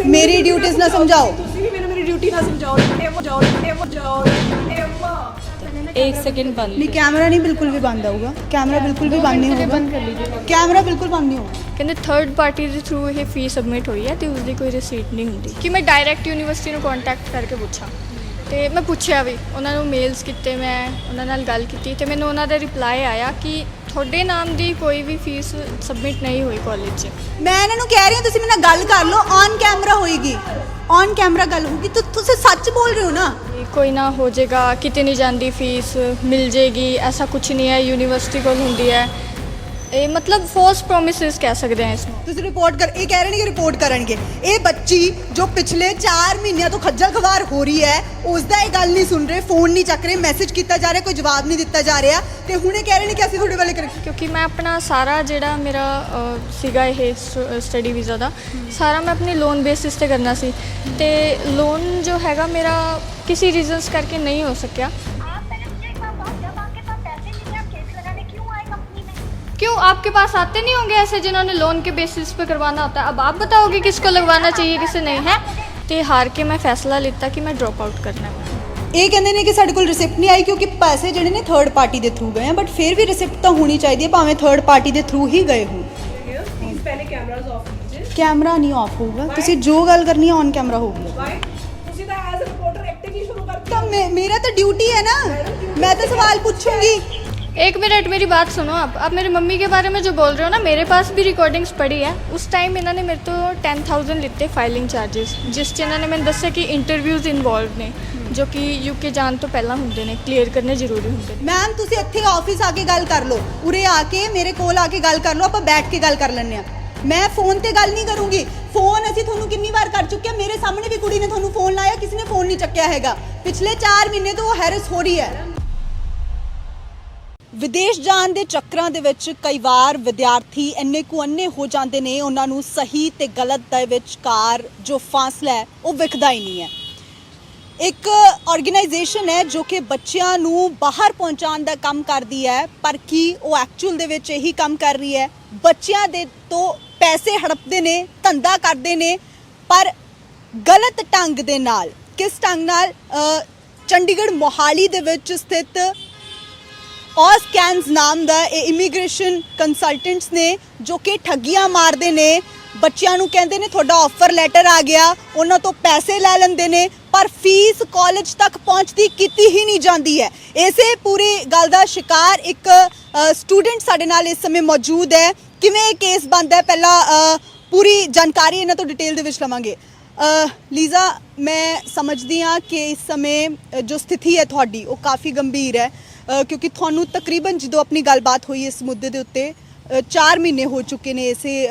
मेरी ड्यूटीज ना समझाओ। मेरी ड्यूटी ना समझाओ। एक सेकंड बंद नहीं कैमरा नहीं बिल्कुल भी बंद होगा, कैमरा बिल्कुल भी बंद नहीं होगा, बंद कर लीजिए। कैमरा बिल्कुल बंद नहीं होगा। ਕਹਿੰਦੇ ਥਰਡ ਪਾਰਟੀ ਦੇ ਥਰੂ ਇਹ ਫੀਸ ਸਬਮਿਟ ਹੋਈ ਹੈ ਤੇ ਉਸ ਦੀ ਕੋਈ ਰਸੀਟ ਨਹੀਂ ਹੁੰਦੀ ਕਿ ਮੈਂ ਡਾਇਰੈਕਟ ਯੂਨੀਵਰਸਿਟੀ ਨੂੰ ਕੰਟੈਕਟ ਕਰਕੇ ਪੁੱਛਾਂ। ਤੇ ਮੈਂ ਪੁੱਛਿਆ ਵੀ ਉਹਨਾਂ ਨੂੰ, ਮੇਲਸ ਕੀਤੇ, ਮੈਂ ਉਹਨਾਂ ਨਾਲ ਗੱਲ ਕੀਤੀ ਤੇ ਮੈਨੂੰ ਉਹਨਾਂ ਦਾ ਰਿਪਲਾਈ ਆਇਆ ਕਿ ਤੁਹਾਡੇ ਨਾਮ ਦੀ ਕੋਈ ਵੀ ਫੀਸ ਸਬਮਿਟ ਨਹੀਂ ਹੋਈ ਕਾਲਜ 'ਚ। ਮੈਂ ਇਹਨਾਂ ਨੂੰ ਕਹਿ ਰਹੀ ਹਾਂ ਤੁਸੀਂ ਮੇਰੇ ਨਾਲ ਗੱਲ ਕਰ ਲਓ, ਔਨ ਕੈਮਰਾ ਹੋਏਗੀ, ਔਨ ਕੈਮਰਾ ਗੱਲ ਹੋਊਗੀ। ਤੁਸੀਂ ਸੱਚ ਬੋਲ ਰਹੇ ਹੋ ਨਾ? ਕੋਈ ਨਾ ਹੋ ਜਾਏਗਾ, ਕਿਤੇ ਨਹੀਂ ਜਾਂਦੀ ਫੀਸ, ਮਿਲ ਜੇਗੀ, ਐਸਾ ਕੁਝ ਨਹੀਂ ਹੈ, ਯੂਨੀਵਰਸਿਟੀ ਕੋਲ ਹੁੰਦੀ ਹੈ। ਇਹ ਮਤਲਬ ਫਾਲਸ ਪ੍ਰੋਮਿਸਿਸ ਕਹਿ ਸਕਦੇ ਹਾਂ ਇਸ ਨੂੰ। ਤੁਸੀਂ ਰਿਪੋਰਟ ਕਰ, ਇਹ ਕਹਿ ਰਹੇ ਨੇ ਕਿ ਰਿਪੋਰਟ ਕਰਨਗੇ। ਇਹ ਬੱਚੀ ਜੋ ਪਿਛਲੇ 4 ਮਹੀਨਿਆਂ ਤੋਂ ਖੱਜਲ ਖਵਾਰ ਹੋ ਰਹੀ ਹੈ, ਉਸ ਦਾ ਇਹ ਗੱਲ ਨਹੀਂ ਸੁਣ ਰਹੇ, ਫੋਨ ਨਹੀਂ ਚੱਕ ਰਹੇ, ਮੈਸੇਜ ਕੀਤਾ ਜਾ ਰਿਹਾ, ਕੋਈ ਜਵਾਬ ਨਹੀਂ ਦਿੱਤਾ ਜਾ ਰਿਹਾ, ਤੇ ਹੁਣ ਇਹ ਕਹਿ ਰਹੇ ਨੇ ਕਿ ਅਸੀਂ ਤੁਹਾਡੇ ਵੱਲ ਕਰਾਂਗੇ। ਕਿਉਂਕਿ ਮੈਂ ਆਪਣਾ ਸਾਰਾ ਜਿਹੜਾ ਮੇਰਾ ਸੀਗਾ ਇਹ ਸਟੱਡੀ ਵੀਜ਼ਾ ਦਾ ਸਾਰਾ ਮੈਂ ਆਪਣੇ ਲੋਨ ਬੇਸਿਸ ਤੇ ਕਰਨਾ ਸੀ ਤੇ ਲੋਨ ਜੋ ਹੈਗਾ ਮੇਰਾ ਕਿਸੇ ਰੀਜ਼ਨਸ ਕਰਕੇ ਨਹੀਂ ਹੋ ਸਕਿਆ। क्यों आपके पास आते नहीं होंगे ऐसे जिन्होंने लोन के बेसिस पे करवाना होता है? अब आप बताओगे किसको लगवाना चाहिए किसे नहीं है। तो हार के मैं फैसला लिया कि मैं ड्रॉप आउट करना है। ਇਹ ਕਹਿੰਦੇ ਨੇ ਕਿ ਸਾਡੇ ਕੋਲ ਰਿਸਿਪਟ ਨਹੀਂ ਆਈ ਕਿਉਂਕਿ ਪੈਸੇ ਜਿਹੜੇ ਨੇ ਥਰਡ ਪਾਰਟੀ ਦੇ ਥਰੂ ਗਏ ਆ, ਬਟ ਫਿਰ ਵੀ ਰਿਸਿਪਟ ਤਾਂ ਹੋਣੀ ਚਾਹੀਦੀ ਹੈ ਭਾਵੇਂ ਥਰਡ ਪਾਰਟੀ ਦੇ ਥਰੂ ਹੀ ਗਏ ਹੋਣ। पहले कैमरास ऑफ कीजिए। ਕੈਮਰਾ ਨਹੀਂ ਆਫ ਹੋਊਗਾ, ਤੁਸੀਂ ਜੋ ਗੱਲ ਕਰਨੀ ਹੈ ਔਨ ਕੈਮਰਾ ਹੋਊਗੀ। ਤੁਸੀਂ ਤਾਂ ਐਜ਼ ਅ ਰਿਪੋਰਟਰ ਐਕਟਿੰਗ ਹੀ ਸ਼ੁਰੂ ਕਰ ਤਾਂ ਮੇਰਾ ਤਾਂ ਡਿਊਟੀ ਹੈ ਨਾ, मैं तो सवाल पूछूंगी। एक मिनट मेरी बात सुनो। आप मेरी मम्मी के बारे में जो बोल रहे हो ना, मेरे पास भी रिकॉर्डिंग्स पड़ी है। उस टाइम इन्होंने मेरे तो 10,000 लिते फाइलिंग चार्जेस, जिस च इन्होंने मैंने दस्या कि इंटरव्यूज़ इन्वॉल्व ने जो कि यूके जान तो पहला होंगे ने, क्लीयर करने जरूरी होंगे। मैम तुसी इत्थे ऑफिस आके गल कर लो, उरे आके मेरे कोल आके गल कर लो, आपां बैठ के गल कर लैंदे आ। मैं फोन ते गल नहीं करूँगी। फोन असीं तुहानूं कितनी बार कर चुके हैं, मेरे सामने भी कुड़ी ने तुहानूं फोन लाया, किसी ने फोन नहीं चक्या हैगा। पिछले 4 महीने तो वो हैरस हो रही है। ਵਿਦੇਸ਼ ਜਾਣ ਦੇ ਚੱਕਰਾਂ ਦੇ ਵਿੱਚ ਕਈ ਵਾਰ ਵਿਦਿਆਰਥੀ ਇੰਨੇ ਕੁ ਅੰਨੇ ਹੋ ਜਾਂਦੇ ਨੇ, ਉਹਨਾਂ ਨੂੰ ਸਹੀ ਤੇ ਗਲਤ ਦੇ ਵਿਚਕਾਰ ਜੋ ਫਾਸਲਾ ਹੈ ਉਹ ਵਿਖਦਾ ਹੀ ਨਹੀਂ ਹੈ। ਇੱਕ ਆਰਗੇਨਾਈਜੇਸ਼ਨ ਹੈ ਜੋ ਕਿ ਬੱਚਿਆਂ ਨੂੰ ਬਾਹਰ ਪਹੁੰਚਾਉਣ ਦਾ ਕੰਮ ਕਰਦੀ ਹੈ, ਪਰ ਕੀ ਉਹ ਐਕਚੁਅਲ ਦੇ ਵਿੱਚ ਇਹੀ ਕੰਮ ਕਰ ਰਹੀ ਹੈ? ਬੱਚਿਆਂ ਦੇ ਤੋਂ ਪੈਸੇ ਹੜਪਦੇ ਨੇ, ਧੰਦਾ ਕਰਦੇ ਨੇ, ਪਰ ਗਲਤ ਢੰਗ ਦੇ ਨਾਲ। ਕਿਸ ਢੰਗ ਨਾਲ? ਚੰਡੀਗੜ੍ਹ ਮੋਹਾਲੀ ਦੇ ਵਿੱਚ ਸਥਿਤ ਔਸਕੈਨਸ ਨਾਮ ਦਾ ਇਹ ਇਮੀਗ੍ਰੇਸ਼ਨ ਕੰਸਲਟੈਂਟਸ ਨੇ ਜੋ ਕਿ ਠੱਗੀਆਂ ਮਾਰਦੇ ਨੇ। ਬੱਚਿਆਂ ਨੂੰ ਕਹਿੰਦੇ ਨੇ ਤੁਹਾਡਾ ਆਫਰ ਲੈਟਰ ਆ ਗਿਆ, ਉਹਨਾਂ ਤੋਂ ਪੈਸੇ ਲੈ ਲੈਂਦੇ ਨੇ, ਪਰ ਫੀਸ ਕਾਲਜ ਤੱਕ ਪਹੁੰਚਦੀ ਕੀਤੀ ਹੀ ਨਹੀਂ ਜਾਂਦੀ ਹੈ। ਇਸੇ ਪੂਰੀ ਗੱਲ ਦਾ ਸ਼ਿਕਾਰ ਇੱਕ ਸਟੂਡੈਂਟ ਸਾਡੇ ਨਾਲ ਇਸ ਸਮੇਂ ਮੌਜੂਦ ਹੈ। ਕਿਵੇਂ ਇਹ ਕੇਸ ਬਣਦਾ ਹੈ, ਪਹਿਲਾਂ ਪੂਰੀ ਜਾਣਕਾਰੀ ਇਹਨਾਂ ਤੋਂ ਡਿਟੇਲ ਦੇ ਵਿੱਚ ਲਵਾਂਗੇ। ਲੀਜ਼ਾ, ਮੈਂ ਸਮਝਦੀ ਹਾਂ ਕਿ ਇਸ ਸਮੇਂ ਜੋ ਸਥਿਤੀ ਹੈ ਤੁਹਾਡੀ ਉਹ ਕਾਫੀ ਗੰਭੀਰ ਹੈ, ਕਿਉਂਕਿ ਤੁਹਾਨੂੰ ਤਕਰੀਬਨ ਜਦੋਂ ਆਪਣੀ ਗੱਲਬਾਤ ਹੋਈ ਇਸ ਮੁੱਦੇ ਦੇ ਉੱਤੇ 4 ਮਹੀਨੇ ਹੋ ਚੁੱਕੇ ਨੇ ਇਸੇ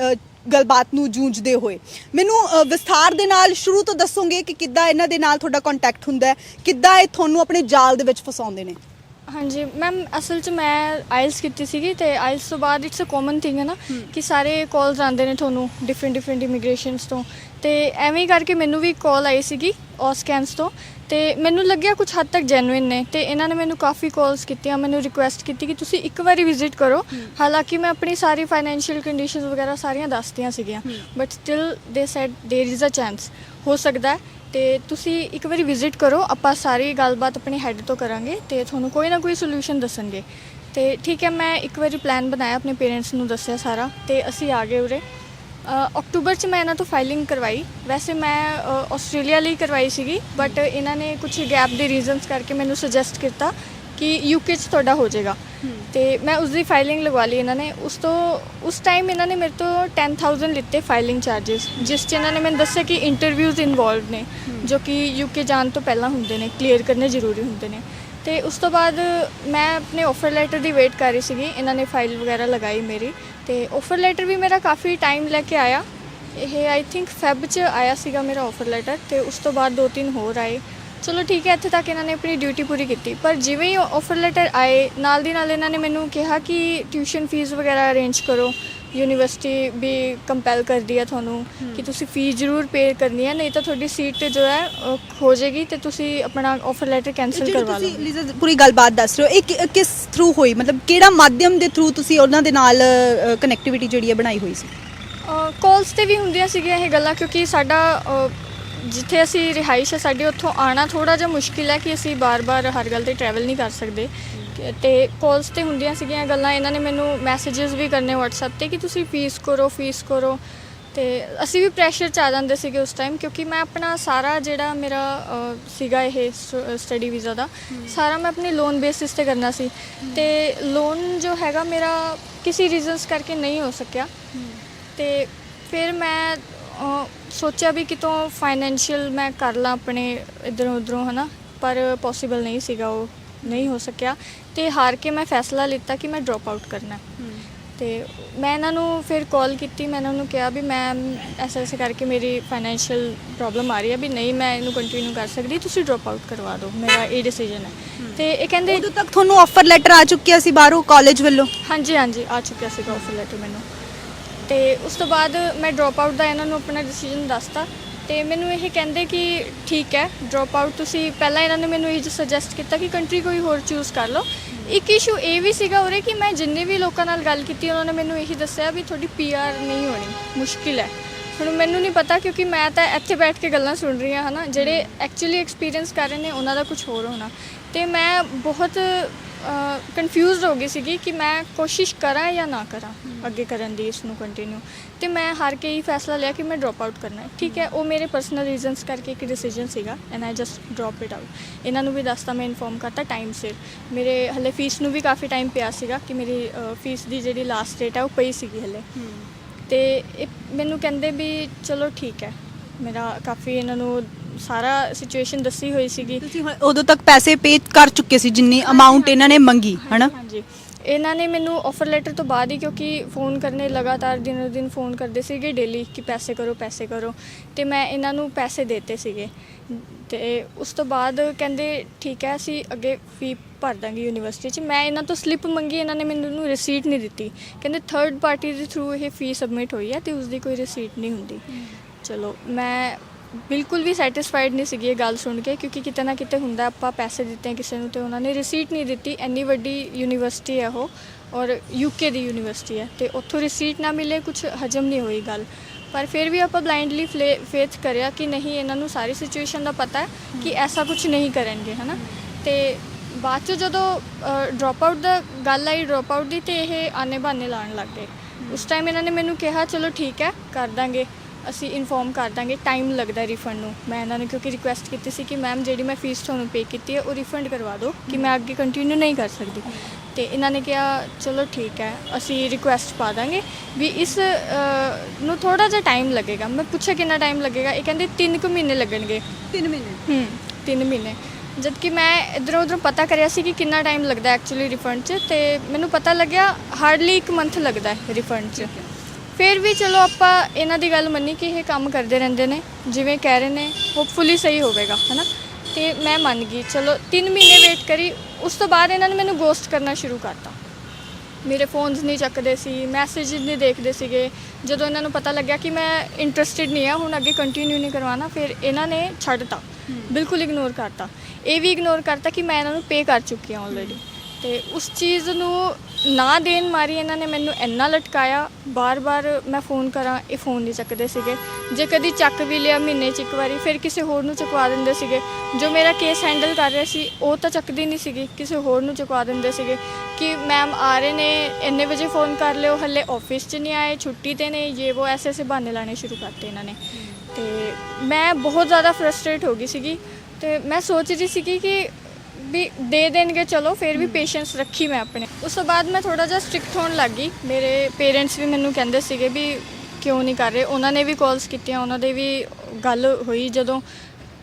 ਗੱਲਬਾਤ ਨੂੰ ਜੂਝਦੇ ਹੋਏ। ਮੈਨੂੰ ਵਿਸਥਾਰ ਦੇ ਨਾਲ ਸ਼ੁਰੂ ਤੋਂ ਦੱਸੋਗੇ ਕਿ ਕਿੱਦਾਂ ਇਹਨਾਂ ਦੇ ਨਾਲ ਤੁਹਾਡਾ ਕੰਟੈਕਟ ਹੁੰਦਾ ਹੈ, ਕਿੱਦਾਂ ਇਹ ਤੁਹਾਨੂੰ ਆਪਣੇ ਜਾਲ ਦੇ ਵਿੱਚ ਫਸਾਉਂਦੇ ਨੇ? ਹਾਂਜੀ ਮੈਮ, ਅਸਲ 'ਚ ਮੈਂ ਆਇਲਸ ਕੀਤੀ ਸੀਗੀ ਤੇ ਆਇਲਸ ਤੋਂ ਬਾਅਦ ਇਟਸ ਅ ਕਾਮਨ ਥਿੰਗ ਹੈ ਨਾ ਕਿ ਸਾਰੇ ਕਾਲਸ ਆਉਂਦੇ ਨੇ ਤੁਹਾਨੂੰ ਡਿਫਰੈਂਟ ਇਮੀਗ੍ਰੇਸ਼ਨਸ ਤੋਂ। ਤੇ ਐਵੇਂ ਹੀ ਕਰਕੇ ਮੈਨੂੰ ਵੀ ਕਾਲ ਆਈ ਸੀਗੀ ਔਸਕੈਨਸ ਤੋਂ, ਤੇ ਮੈਨੂੰ ਲੱਗਿਆ ਕੁਝ ਹੱਦ ਤੱਕ ਜੈਨੂਇਨ ਨੇ। ਤੇ ਇਹਨਾਂ ਨੇ ਮੈਨੂੰ ਕਾਫੀ ਕਾਲਸ ਕੀਤੀਆਂ, ਮੈਨੂੰ ਰਿਕੁਐਸਟ ਕੀਤੀ ਕਿ ਤੁਸੀਂ ਇੱਕ ਵਾਰੀ ਵਿਜ਼ਿਟ ਕਰੋ। ਹਾਲਾਂਕਿ ਮੈਂ ਆਪਣੀ ਸਾਰੀ ਫਾਈਨੈਂਸ਼ੀਅਲ ਕੰਡੀਸ਼ਨਸ ਵਗੈਰਾ ਸਾਰੀਆਂ ਦੱਸਤੀਆਂ ਸੀਗੀਆਂ, ਬਟ ਸਟਿਲ ਦੇ ਸੈਡ ਦੇयर ਇਜ਼ ਅ ਚਾਂਸ, ਹੋ ਸਕਦਾ ਤੇ ਤੁਸੀਂ ਇੱਕ ਵਾਰੀ ਵਿਜ਼ਿਟ ਕਰੋ, ਆਪਾਂ ਸਾਰੀ ਗੱਲਬਾਤ ਆਪਣੀ ਹੈੱਡ ਤੋਂ ਕਰਾਂਗੇ ਤੇ ਤੁਹਾਨੂੰ ਕੋਈ ਨਾ ਕੋਈ ਸੋਲੂਸ਼ਨ ਦੱਸਣਗੇ। ਤੇ ਠੀਕ ਹੈ, ਮੈਂ ਇੱਕ ਵਾਰੀ ਪਲਾਨ ਬਣਾਇਆ, ਆਪਣੇ ਪੇਰੈਂਟਸ ਨੂੰ ਦੱਸਿਆ ਸਾਰਾ, ਤੇ ਅਸੀਂ ਆ ਗਏ ਉਰੇ। ਅਕਤੂਬਰ 'ਚ ਮੈਂ ਇਹਨਾਂ ਤੋਂ ਫਾਈਲਿੰਗ ਕਰਵਾਈ। ਵੈਸੇ ਮੈਂ ਆਸਟ੍ਰੇਲੀਆ ਲਈ ਕਰਵਾਈ ਸੀਗੀ, ਬਟ ਇਹਨਾਂ ਨੇ ਕੁਝ ਗੈਪ ਦੇ ਰੀਜ਼ਨਸ ਕਰਕੇ ਮੈਨੂੰ ਸੁਜੈਸਟ ਕੀਤਾ ਕਿ ਯੂਕੇ 'ਚ ਤੁਹਾਡਾ ਹੋ ਜਾਏਗਾ, ਤੇ ਮੈਂ ਉਸ ਦੀ ਫਾਈਲਿੰਗ ਲਗਵਾ ਲਈ ਇਹਨਾਂ ਨੇ। ਉਸ ਟਾਈਮ ਇਹਨਾਂ ਨੇ ਮੇਰੇ ਤੋਂ 10,000 ਲਿੱਤੇ ਫਾਈਲਿੰਗ ਚਾਰजेस, ਜਿਸ 'ਚ ਇਹਨਾਂ ਨੇ ਮੈਨੂੰ ਦੱਸਿਆ ਕਿ ਇੰਟਰਵਿਊਜ਼ ਇਨਵੋਲਵ ਨੇ ਜੋ ਕਿ ਯੂਕੇ ਜਾਣ ਤੋਂ ਪਹਿਲਾਂ ਹੁੰਦੇ ਨੇ, ਕਲੀਅਰ ਕਰਨੇ ਜ਼ਰੂਰੀ ਹੁੰਦੇ ਨੇ। ਤੇ ਉਸ ਤੋਂ ਬਾਅਦ ਮੈਂ ਆਪਣੇ ਆਫਰ ਲੈਟਰ ਦੀ ਵੇਟ ਕਰ ਰਹੀ ਸੀਗੀ। ਇਹਨਾਂ ਨੇ ਫਾਈਲ ਵਗੈਰਾ ਲਗਾਈ ਮੇਰੀ, ਤੇ ਆਫਰ ਲੈਟਰ ਵੀ ਮੇਰਾ ਕਾਫੀ ਟਾਈਮ ਲੈ ਕੇ ਆਇਆ। ਇਹ ਆਈ ਥਿੰਕ ਫੈਬ 'ਚ ਆਇਆ ਸੀਗਾ ਮੇਰਾ ਆਫਰ ਲੈਟਰ, ਤੇ ਉਸ ਤੋਂ ਬਾਅਦ 2-3 ਹੋਰ ਆਏ। ਚਲੋ ਠੀਕ ਹੈ, ਇੱਥੇ ਤੱਕ ਇਹਨਾਂ ਨੇ ਆਪਣੀ ਡਿਊਟੀ ਪੂਰੀ ਕੀਤੀ। ਪਰ ਜਿਵੇਂ ਹੀ ਆਫਰ ਲੈਟਰ ਆਏ, ਨਾਲ ਦੀ ਨਾਲ ਇਹਨਾਂ ਨੇ ਮੈਨੂੰ ਕਿਹਾ ਕਿ ਟਿਊਸ਼ਨ ਫੀਸ ਵਗੈਰਾ ਅਰੇਂਜ ਕਰੋ, ਯੂਨੀਵਰਸਿਟੀ ਵੀ ਕੰਪੈਲ ਕਰਦੀ ਹੈ ਤੁਹਾਨੂੰ ਕਿ ਤੁਸੀਂ ਫੀਸ ਜ਼ਰੂਰ ਪੇ ਕਰਨੀ ਹੈ, ਨਹੀਂ ਤਾਂ ਤੁਹਾਡੀ ਸੀਟ ਜੋ ਹੈ ਹੋ ਜਾਏਗੀ ਤੇ ਤੁਸੀਂ ਆਪਣਾ ਆਫਰ ਲੈਟਰ ਕੈਂਸਲ ਕਰਵਾ ਲਓ। ਤੁਸੀਂ ਲੀਜ਼ਾ ਪੂਰੀ ਗੱਲਬਾਤ ਦੱਸ ਰਹੇ ਹੋ, ਇਹ ਕਿਸ ਥਰੂ ਹੋਈ? ਮਤਲਬ ਕਿਹੜਾ ਮਾਧਿਅਮ ਦੇ ਥਰੂ ਤੁਸੀਂ ਉਹਨਾਂ ਦੇ ਨਾਲ ਕਨੈਕਟੀਵਿਟੀ ਜਿਹੜੀ ਹੈ ਬਣਾਈ ਹੋਈ ਸੀ? ਕਾਲਸ ਤੇ ਵੀ ਹੁੰਦੀਆਂ ਸੀਗੀਆਂ ਇਹ ਗੱਲਾਂ, ਕਿਉਂਕਿ ਸਾਡਾ ਜਿੱਥੇ ਅਸੀਂ ਰਿਹਾਇਸ਼ ਹੈ ਸਾਡੀ, ਉੱਥੋਂ ਆਉਣਾ ਥੋੜ੍ਹਾ ਜਿਹਾ ਮੁਸ਼ਕਿਲ ਹੈ ਕਿ ਅਸੀਂ ਬਾਰ-ਬਾਰ ਹਰ ਗੱਲ 'ਤੇ ਟਰੈਵਲ ਨਹੀਂ ਕਰ ਸਕਦੇ। ਤੇ ਕਾਲਸ ਤੇ ਹੁੰਦੀਆਂ ਸੀਗੀਆਂ ਗੱਲਾਂ। ਇਹਨਾਂ ਨੇ ਮੈਨੂੰ ਮੈਸੇजेस ਵੀ ਕਰਨੇ WhatsApp ਤੇ ਕਿ ਤੁਸੀਂ ਫੀਸ ਕਰੋ। ਤੇ ਅਸੀਂ ਵੀ ਪ੍ਰੈਸ਼ਰ 'ਚ ਆ ਜਾਂਦੇ ਸੀਗੇ ਉਸ ਟਾਈਮ, ਕਿਉਂਕਿ ਮੈਂ ਆਪਣਾ ਸਾਰਾ ਜਿਹੜਾ ਮੇਰਾ ਸੀਗਾ ਇਹ ਸਟੱਡੀ ਵੀਜ਼ਾ ਦਾ ਸਾਰਾ ਮੈਂ ਆਪਣੇ ਲੋਨ ਬੇਸਿਸ ਤੇ ਕਰਨਾ ਸੀ। ਤੇ ਲੋਨ ਜੋ ਹੈਗਾ ਮੇਰਾ ਕਿਸੇ ਰੀਜ਼ਨਸ ਕਰਕੇ ਨਹੀਂ ਹੋ ਸਕਿਆ। ਤੇ ਫਿਰ ਮੈਂ ਸੋਚਿਆ ਵੀ ਕਿਤੋਂ ਫਾਈਨੈਂਸ਼ੀਅਲ ਮੈਂ ਕਰ ਲਾਂ ਆਪਣੇ ਇੱਧਰੋਂ ਉੱਧਰੋਂ, ਹੈ ਨਾ, ਪਰ ਪੋਸੀਬਲ ਨਹੀਂ ਸੀਗਾ, ਉਹ ਨਹੀਂ ਹੋ ਸਕਿਆ। ਤੇ ਹਾਰ ਕੇ ਮੈਂ ਫੈਸਲਾ ਲਿੱਤਾ ਕਿ ਮੈਂ ਡ੍ਰੌਪ ਆਊਟ ਕਰਨਾ। ਤੇ ਮੈਂ ਇਹਨਾਂ ਨੂੰ ਫਿਰ ਕਾਲ ਕੀਤੀ, ਮੈਂ ਇਹਨਾਂ ਨੂੰ ਕਿਹਾ ਵੀ ਮੈਮ ਐਸੇ ਕਰਕੇ ਮੇਰੀ ਫਾਈਨੈਂਸ਼ੀਅਲ ਪ੍ਰੋਬਲਮ ਆ ਰਹੀ ਹੈ, ਵੀ ਨਹੀਂ ਮੈਂ ਇਹਨੂੰ ਕੰਟੀਨਿਊ ਕਰ ਸਕਦੀ, ਤੁਸੀਂ ਡ੍ਰੌਪ ਆਊਟ ਕਰਵਾ ਦਿਓ, ਮੇਰਾ ਇਹ ਡਿਸੀਜਨ ਹੈ। ਤੇ ਇਹ ਕਹਿੰਦੇ ਉਦੋਂ ਤੱਕ ਤੁਹਾਨੂੰ ਆਫਰ ਲੈਟਰ ਆ ਚੁੱਕਿਆ ਸੀ ਬਾਹਰੋਂ ਕਾਲਜ ਵੱਲੋਂ? ਹਾਂਜੀ ਆ ਚੁੱਕਿਆ ਸੀਗਾ ਆਫਰ ਲੈਟਰ ਮੈਨੂੰ। ਤੇ ਉਸ ਤੋਂ ਬਾਅਦ ਮੈਂ ਡ੍ਰੌਪ ਆਊਟ ਦਾ ਇਹਨਾਂ ਨੂੰ ਆਪਣਾ ਡਿਸੀਜਨ ਦੱਸਤਾ। ਤੇ ਮੈਨੂੰ ਇਹ ਕਹਿੰਦੇ ਕਿ ਠੀਕ ਹੈ ਡ੍ਰੌਪ ਆਊਟ ਤੁਸੀਂ, ਪਹਿਲਾਂ ਇਹਨਾਂ ਨੇ ਮੈਨੂੰ ਇਹ ਸੁਜੈਸਟ ਕੀਤਾ ਕਿ ਕੰਟਰੀ ਕੋਈ ਹੋਰ ਚੂਜ਼ ਕਰ ਲਓ। ਇੱਕ ਇਸ਼ੂ ਇਹ ਵੀ ਸੀਗਾ ਉਰੇ ਕਿ ਮੈਂ ਜਿੰਨੇ ਵੀ ਲੋਕਾਂ ਨਾਲ ਗੱਲ ਕੀਤੀ ਉਹਨਾਂ ਨੇ ਮੈਨੂੰ ਇਹੀ ਦੱਸਿਆ ਵੀ ਤੁਹਾਡੀ PR ਨਹੀਂ ਹੋਣੀ, ਮੁਸ਼ਕਿਲ ਹੈ। ਹੁਣ ਮੈਨੂੰ ਨਹੀਂ ਪਤਾ, ਕਿਉਂਕਿ ਮੈਂ ਤਾਂ ਇੱਥੇ ਬੈਠ ਕੇ ਗੱਲਾਂ ਸੁਣ ਰਹੀ ਹਾਂ, ਹੈ ਨਾ, ਜਿਹੜੇ ਐਕਚੁਅਲੀ ਐਕਸਪੀਰੀਅੰਸ ਕਰ ਰਹੇ ਨੇ ਉਹਨਾਂ ਦਾ ਕੁਝ ਹੋਰ ਹੋਣਾ। ਤੇ ਮੈਂ ਬਹੁਤ ਕਨਫਿਊਜ਼ਡ ਹੋ ਗਈ ਸੀਗੀ ਕਿ ਮੈਂ ਕੋਸ਼ਿਸ਼ ਕਰਾਂ ਜਾਂ ਨਾ ਕਰਾਂ ਅੱਗੇ ਕਰਨ ਦੀ ਇਸ ਨੂੰ ਕੰਟੀਨਿਊ। ਤੇ ਮੈਂ ਹਾਰ ਕੇ ਹੀ ਫੈਸਲਾ ਲਿਆ ਕਿ ਮੈਂ ਡ੍ਰੌਪ ਆਊਟ ਕਰਨਾ ਹੈ। ਠੀਕ ਹੈ, ਉਹ ਮੇਰੇ ਪਰਸਨਲ ਰੀਜ਼ਨਸ ਕਰਕੇ ਇੱਕ ਡਿਸੀਜਨ ਸੀਗਾ and I just drop it out. ਇਹਨਾਂ ਨੂੰ ਵੀ ਦੱਸਤਾ, ਮੈਂ ਇਨਫੋਰਮ ਕਰਤਾ ਟਾਈਮ ਸਿਰ। ਮੇਰੇ ਹਲੇ ਫੀਸ ਨੂੰ ਵੀ ਕਾਫੀ ਟਾਈਮ ਪਿਆ ਸੀਗਾ ਕਿ ਮੇਰੀ ਫੀਸ ਦੀ ਜਿਹੜੀ ਲਾਸਟ ਡੇਟ ਹੈ ਉਹ ਪਈ ਸੀਗੀ ਹਲੇ। ਤੇ ਮੈਨੂੰ ਕਹਿੰਦੇ ਵੀ ਚਲੋ ਠੀਕ ਹੈ, ਮੇਰਾ ਕਾਫੀ ਇਹਨਾਂ ਨੂੰ ਸਾਰਾ ਸਿਚੁਏਸ਼ਨ ਦੱਸੀ ਹੋਈ ਸੀਗੀ। ਤੁਸੀਂ ਉਦੋਂ ਤੱਕ ਪੈਸੇ ਪੇ ਕਰ ਚੁੱਕੇ ਸੀ ਜਿੰਨੀ ਅਮਾਉਂਟ ਇਹਨਾਂ ਨੇ ਮੰਗੀ, ਹੈ ਨਾ? ਹਾਂਜੀ, ਇਹਨਾਂ ਨੇ ਮੈਨੂੰ ਆਫਰ ਲੈਟਰ ਤੋਂ ਬਾਅਦ ਹੀ, ਕਿਉਂਕਿ ਫ਼ੋਨ ਕਰਨੇ ਲਗਾਤਾਰ ਦਿਨੋਂ ਦਿਨ ਫ਼ੋਨ ਕਰਦੇ ਸੀਗੇ ਡੇਲੀ ਕਿ ਪੈਸੇ ਕਰੋ। ਤੇ ਮੈਂ ਇਹਨਾਂ ਨੂੰ ਪੈਸੇ ਦੇਤੇ ਸੀਗੇ। ਤੇ ਉਸ ਤੋਂ ਬਾਅਦ ਕਹਿੰਦੇ ਠੀਕ ਹੈ ਅਸੀਂ ਅੱਗੇ ਫੀ ਭਰ ਦਾਂਗੇ ਯੂਨੀਵਰਸਿਟੀ 'ਚ। ਮੈਂ ਇਹਨਾਂ ਤੋਂ ਸਲਿੱਪ ਮੰਗੀ, ਇਹਨਾਂ ਨੇ ਮੈਨੂੰ ਰਿਸੀਟ ਨਹੀਂ ਦਿੱਤੀ। ਕਹਿੰਦੇ ਥਰਡ ਪਾਰਟੀ ਦੇ ਥਰੂ ਇਹ ਫੀ ਸਬਮਿਟ ਹੋਈ ਹੈ ਤੇ ਉਸਦੀ ਕੋਈ ਰਿਸੀਟ ਨਹੀਂ ਹੁੰਦੀ। ਚਲੋ ਮੈਂ ਬਿਲਕੁਲ ਵੀ ਸੈਟਿਸਫਾਈਡ ਨਹੀਂ ਸੀਗੀ ਇਹ ਗੱਲ ਸੁਣ ਕੇ, ਕਿਉਂਕਿ ਕਿਤੇ ਨਾ ਕਿਤੇ ਹੁੰਦਾ ਆਪਾਂ ਪੈਸੇ ਦਿੱਤੇ ਕਿਸੇ ਨੂੰ ਤੇ ਉਹਨਾਂ ਨੇ ਰਿਸੀਟ ਨਹੀਂ ਦਿੱਤੀ। ਇੰਨੀ ਵੱਡੀ ਯੂਨੀਵਰਸਿਟੀ ਹੈ ਉਹ, ਔਰ UK ਦੀ ਯੂਨੀਵਰਸਿਟੀ ਹੈ, ਤੇ ਉੱਥੋਂ ਰਿਸੀਟ ਨਾ ਮਿਲੇ, ਕੁਝ ਹਜਮ ਨਹੀਂ ਹੋਈ ਗੱਲ। ਪਰ ਫਿਰ ਵੀ ਆਪਾਂ ਬਲਾਈਂਡਲੀ ਫੇਥ ਕਰਿਆ ਕਿ ਨਹੀਂ, ਇਹਨਾਂ ਨੂੰ ਸਾਰੀ ਸਿਚੁਏਸ਼ਨ ਦਾ ਪਤਾ ਹੈ ਕਿ ਐਸਾ ਕੁਝ ਨਹੀਂ ਕਰਨਗੇ, ਹੈ ਨਾ। ਤੇ ਬਾਅਦ 'ਚ ਜਦੋਂ ਡ੍ਰੌਪ ਆਊਟ ਦਾ ਗੱਲ ਆਈ ਡ੍ਰੌਪ ਆਊਟ ਦੀ, ਤੇ ਇਹ ਆਨੇ ਬਹਾਨੇ ਲਾਉਣ ਲੱਗ ਗਏ। ਉਸ ਟਾਈਮ ਇਹਨਾਂ ਨੇ ਮੈਨੂੰ ਕਿਹਾ ਚਲੋ ਠੀਕ ਹੈ ਕਰ ਦਾਂਗੇ, ਅਸੀਂ ਇਨਫੋਰਮ ਕਰ ਦਾਂਗੇ, ਟਾਈਮ ਲੱਗਦਾ ਰਿਫੰਡ ਨੂੰ। ਮੈਂ ਇਹਨਾਂ ਨੂੰ ਕਿਉਂਕਿ ਰਿਕੁਐਸਟ ਕੀਤੀ ਸੀ ਕਿ ਮੈਮ ਜਿਹੜੀ ਮੈਂ ਫੀਸ ਤੁਹਾਨੂੰ ਪੇ ਕੀਤੀ ਹੈ ਉਹ ਰਿਫੰਡ ਕਰਵਾ ਦਿਓ ਕਿ ਮੈਂ ਅੱਗੇ ਕੰਟੀਨਿਊ ਨਹੀਂ ਕਰ ਸਕਦੀ। ਤੇ ਇਹਨਾਂ ਨੇ ਕਿਹਾ ਚਲੋ ਠੀਕ ਹੈ, ਅਸੀਂ ਰਿਕੁਐਸਟ ਪਾ ਦਾਂਗੇ ਵੀ ਇਸ ਨੂੰ ਥੋੜ੍ਹਾ ਜਿਹਾ ਟਾਈਮ ਲੱਗੇਗਾ। ਮੈਂ ਪੁੱਛਿਆ ਕਿੰਨਾ ਟਾਈਮ ਲੱਗੇਗਾ, ਇਹ ਕਹਿੰਦੇ 3 ਕੁ ਮਹੀਨੇ ਲੱਗਣਗੇ। 3 ਮਹੀਨੇ? 3 ਮਹੀਨੇ। ਜਦ ਕਿ ਮੈਂ ਇੱਧਰੋਂ ਉੱਧਰੋਂ ਪਤਾ ਕਰਿਆ ਸੀ ਕਿ ਕਿੰਨਾ ਟਾਈਮ ਲੱਗਦਾ ਐਕਚੁਅਲੀ ਰਿਫੰਡ 'ਚ, ਤੇ ਮੈਨੂੰ ਪਤਾ ਲੱਗਿਆ ਹਾਰਡਲੀ 1 ਮੰਥ ਲੱਗਦਾ ਹੈ ਰਿਫੰਡ 'ਚ। ਫਿਰ ਵੀ ਚਲੋ ਆਪਾਂ ਇਹਨਾਂ ਦੀ ਗੱਲ ਮੰਨੀ ਕਿ ਇਹ ਕੰਮ ਕਰਦੇ ਰਹਿੰਦੇ ਨੇ, ਜਿਵੇਂ ਕਹਿ ਰਹੇ ਨੇ ਹੋਪਫੁਲੀ ਸਹੀ ਹੋਵੇਗਾ, ਹੈ ਨਾ। ਤੇ ਮੈਂ ਮੰਨ ਗਈ, ਚਲੋ 3 ਮਹੀਨੇ ਵੇਟ ਕਰੀ। ਉਸ ਤੋਂ ਬਾਅਦ ਇਹਨਾਂ ਨੇ ਮੈਨੂੰ ਗੋਸਟ ਕਰਨਾ ਸ਼ੁਰੂ ਕਰਤਾ। ਮੇਰੇ ਫੋਨਸ ਨਹੀਂ ਚੱਕਦੇ ਸੀ, ਮੈਸੇਜ ਨਹੀਂ ਦੇਖਦੇ ਸੀਗੇ। ਜਦੋਂ ਇਹਨਾਂ ਨੂੰ ਪਤਾ ਲੱਗਿਆ ਕਿ ਮੈਂ ਇੰਟਰਸਟਿਡ ਨਹੀਂ ਆ ਹੁਣ ਅੱਗੇ ਕੰਟੀਨਿਊ ਨਹੀਂ ਕਰਵਾਉਣਾ, ਫਿਰ ਇਹਨਾਂ ਨੇ ਛੱਡਤਾ, ਬਿਲਕੁਲ ਇਗਨੋਰ ਕਰਤਾ। ਇਹ ਵੀ ਇਗਨੋਰ ਕਰਤਾ ਕਿ ਮੈਂ ਇਹਨਾਂ ਨੂੰ ਪੇ ਕਰ ਚੁੱਕੀ ਹਾਂ ਆਲਰੇਡੀ। ਤੇ ਉਸ ਚੀਜ਼ ਨੂੰ ਨਾ ਦੇਣ ਮਾਰੀ ਇਹਨਾਂ ਨੇ ਮੈਨੂੰ ਇੰਨਾ ਲਟਕਾਇਆ, ਬਾਰ-ਬਾਰ ਮੈਂ ਫ਼ੋਨ ਕਰਾਂ ਇਹ ਫ਼ੋਨ ਨਹੀਂ ਚੱਕਦੇ ਸੀਗੇ। ਜੇ ਕਦੀ ਚੱਕ ਵੀ ਲਿਆ ਮਹੀਨੇ 'ਚ 1 ਵਾਰੀ, ਫਿਰ ਕਿਸੇ ਹੋਰ ਨੂੰ ਚੁਕਵਾ ਦਿੰਦੇ ਸੀਗੇ। ਜੋ ਮੇਰਾ ਕੇਸ ਹੈਂਡਲ ਕਰ ਰਿਹਾ ਸੀ ਉਹ ਤਾਂ ਚੱਕਦੀ ਨਹੀਂ ਸੀਗੀ, ਕਿਸੇ ਹੋਰ ਨੂੰ ਚੁਕਵਾ ਦਿੰਦੇ ਸੀਗੇ ਕਿ ਮੈਮ ਆ ਰਹੇ ਨੇ, ਇੰਨੇ ਵਜੇ ਫ਼ੋਨ ਕਰ ਲਿਓ, ਹਲੇ ਆਫਿਸ 'ਚ ਨਹੀਂ ਆਏ, ਛੁੱਟੀ 'ਤੇ ਨੇ, ਇਹ ਉਹ ਐਸੇ ਬਹਾਨੇ ਲਾਣੇ ਸ਼ੁਰੂ ਕਰਤੇ ਇਹਨਾਂ ਨੇ। ਤੇ ਮੈਂ ਬਹੁਤ ਜ਼ਿਆਦਾ ਫਰਸਟ੍ਰੇਟ ਹੋ ਗਈ ਸੀਗੀ। ਤੇ ਮੈਂ ਸੋਚ ਰਹੀ ਸੀਗੀ ਕਿ ਵੀ ਦੇ ਦੇਣਗੇ ਚਲੋ, ਫਿਰ ਵੀ ਪੇਸ਼ੈਂਸ ਰੱਖੀ ਮੈਂ ਆਪਣੇ। ਉਸ ਤੋਂ ਬਾਅਦ ਮੈਂ ਥੋੜ੍ਹਾ ਜਿਹਾ ਸਟ੍ਰਿਕਟ ਹੋਣ ਲੱਗ ਗਈ। ਮੇਰੇ ਪੇਰੈਂਟਸ ਵੀ ਮੈਨੂੰ ਕਹਿੰਦੇ ਸੀਗੇ ਵੀ ਕਿਉਂ ਨਹੀਂ ਕਰ ਰਹੇ। ਉਹਨਾਂ ਨੇ ਵੀ ਕਾਲਸ ਕੀਤੀਆਂ, ਉਹਨਾਂ ਦੇ ਵੀ ਗੱਲ ਹੋਈ ਜਦੋਂ,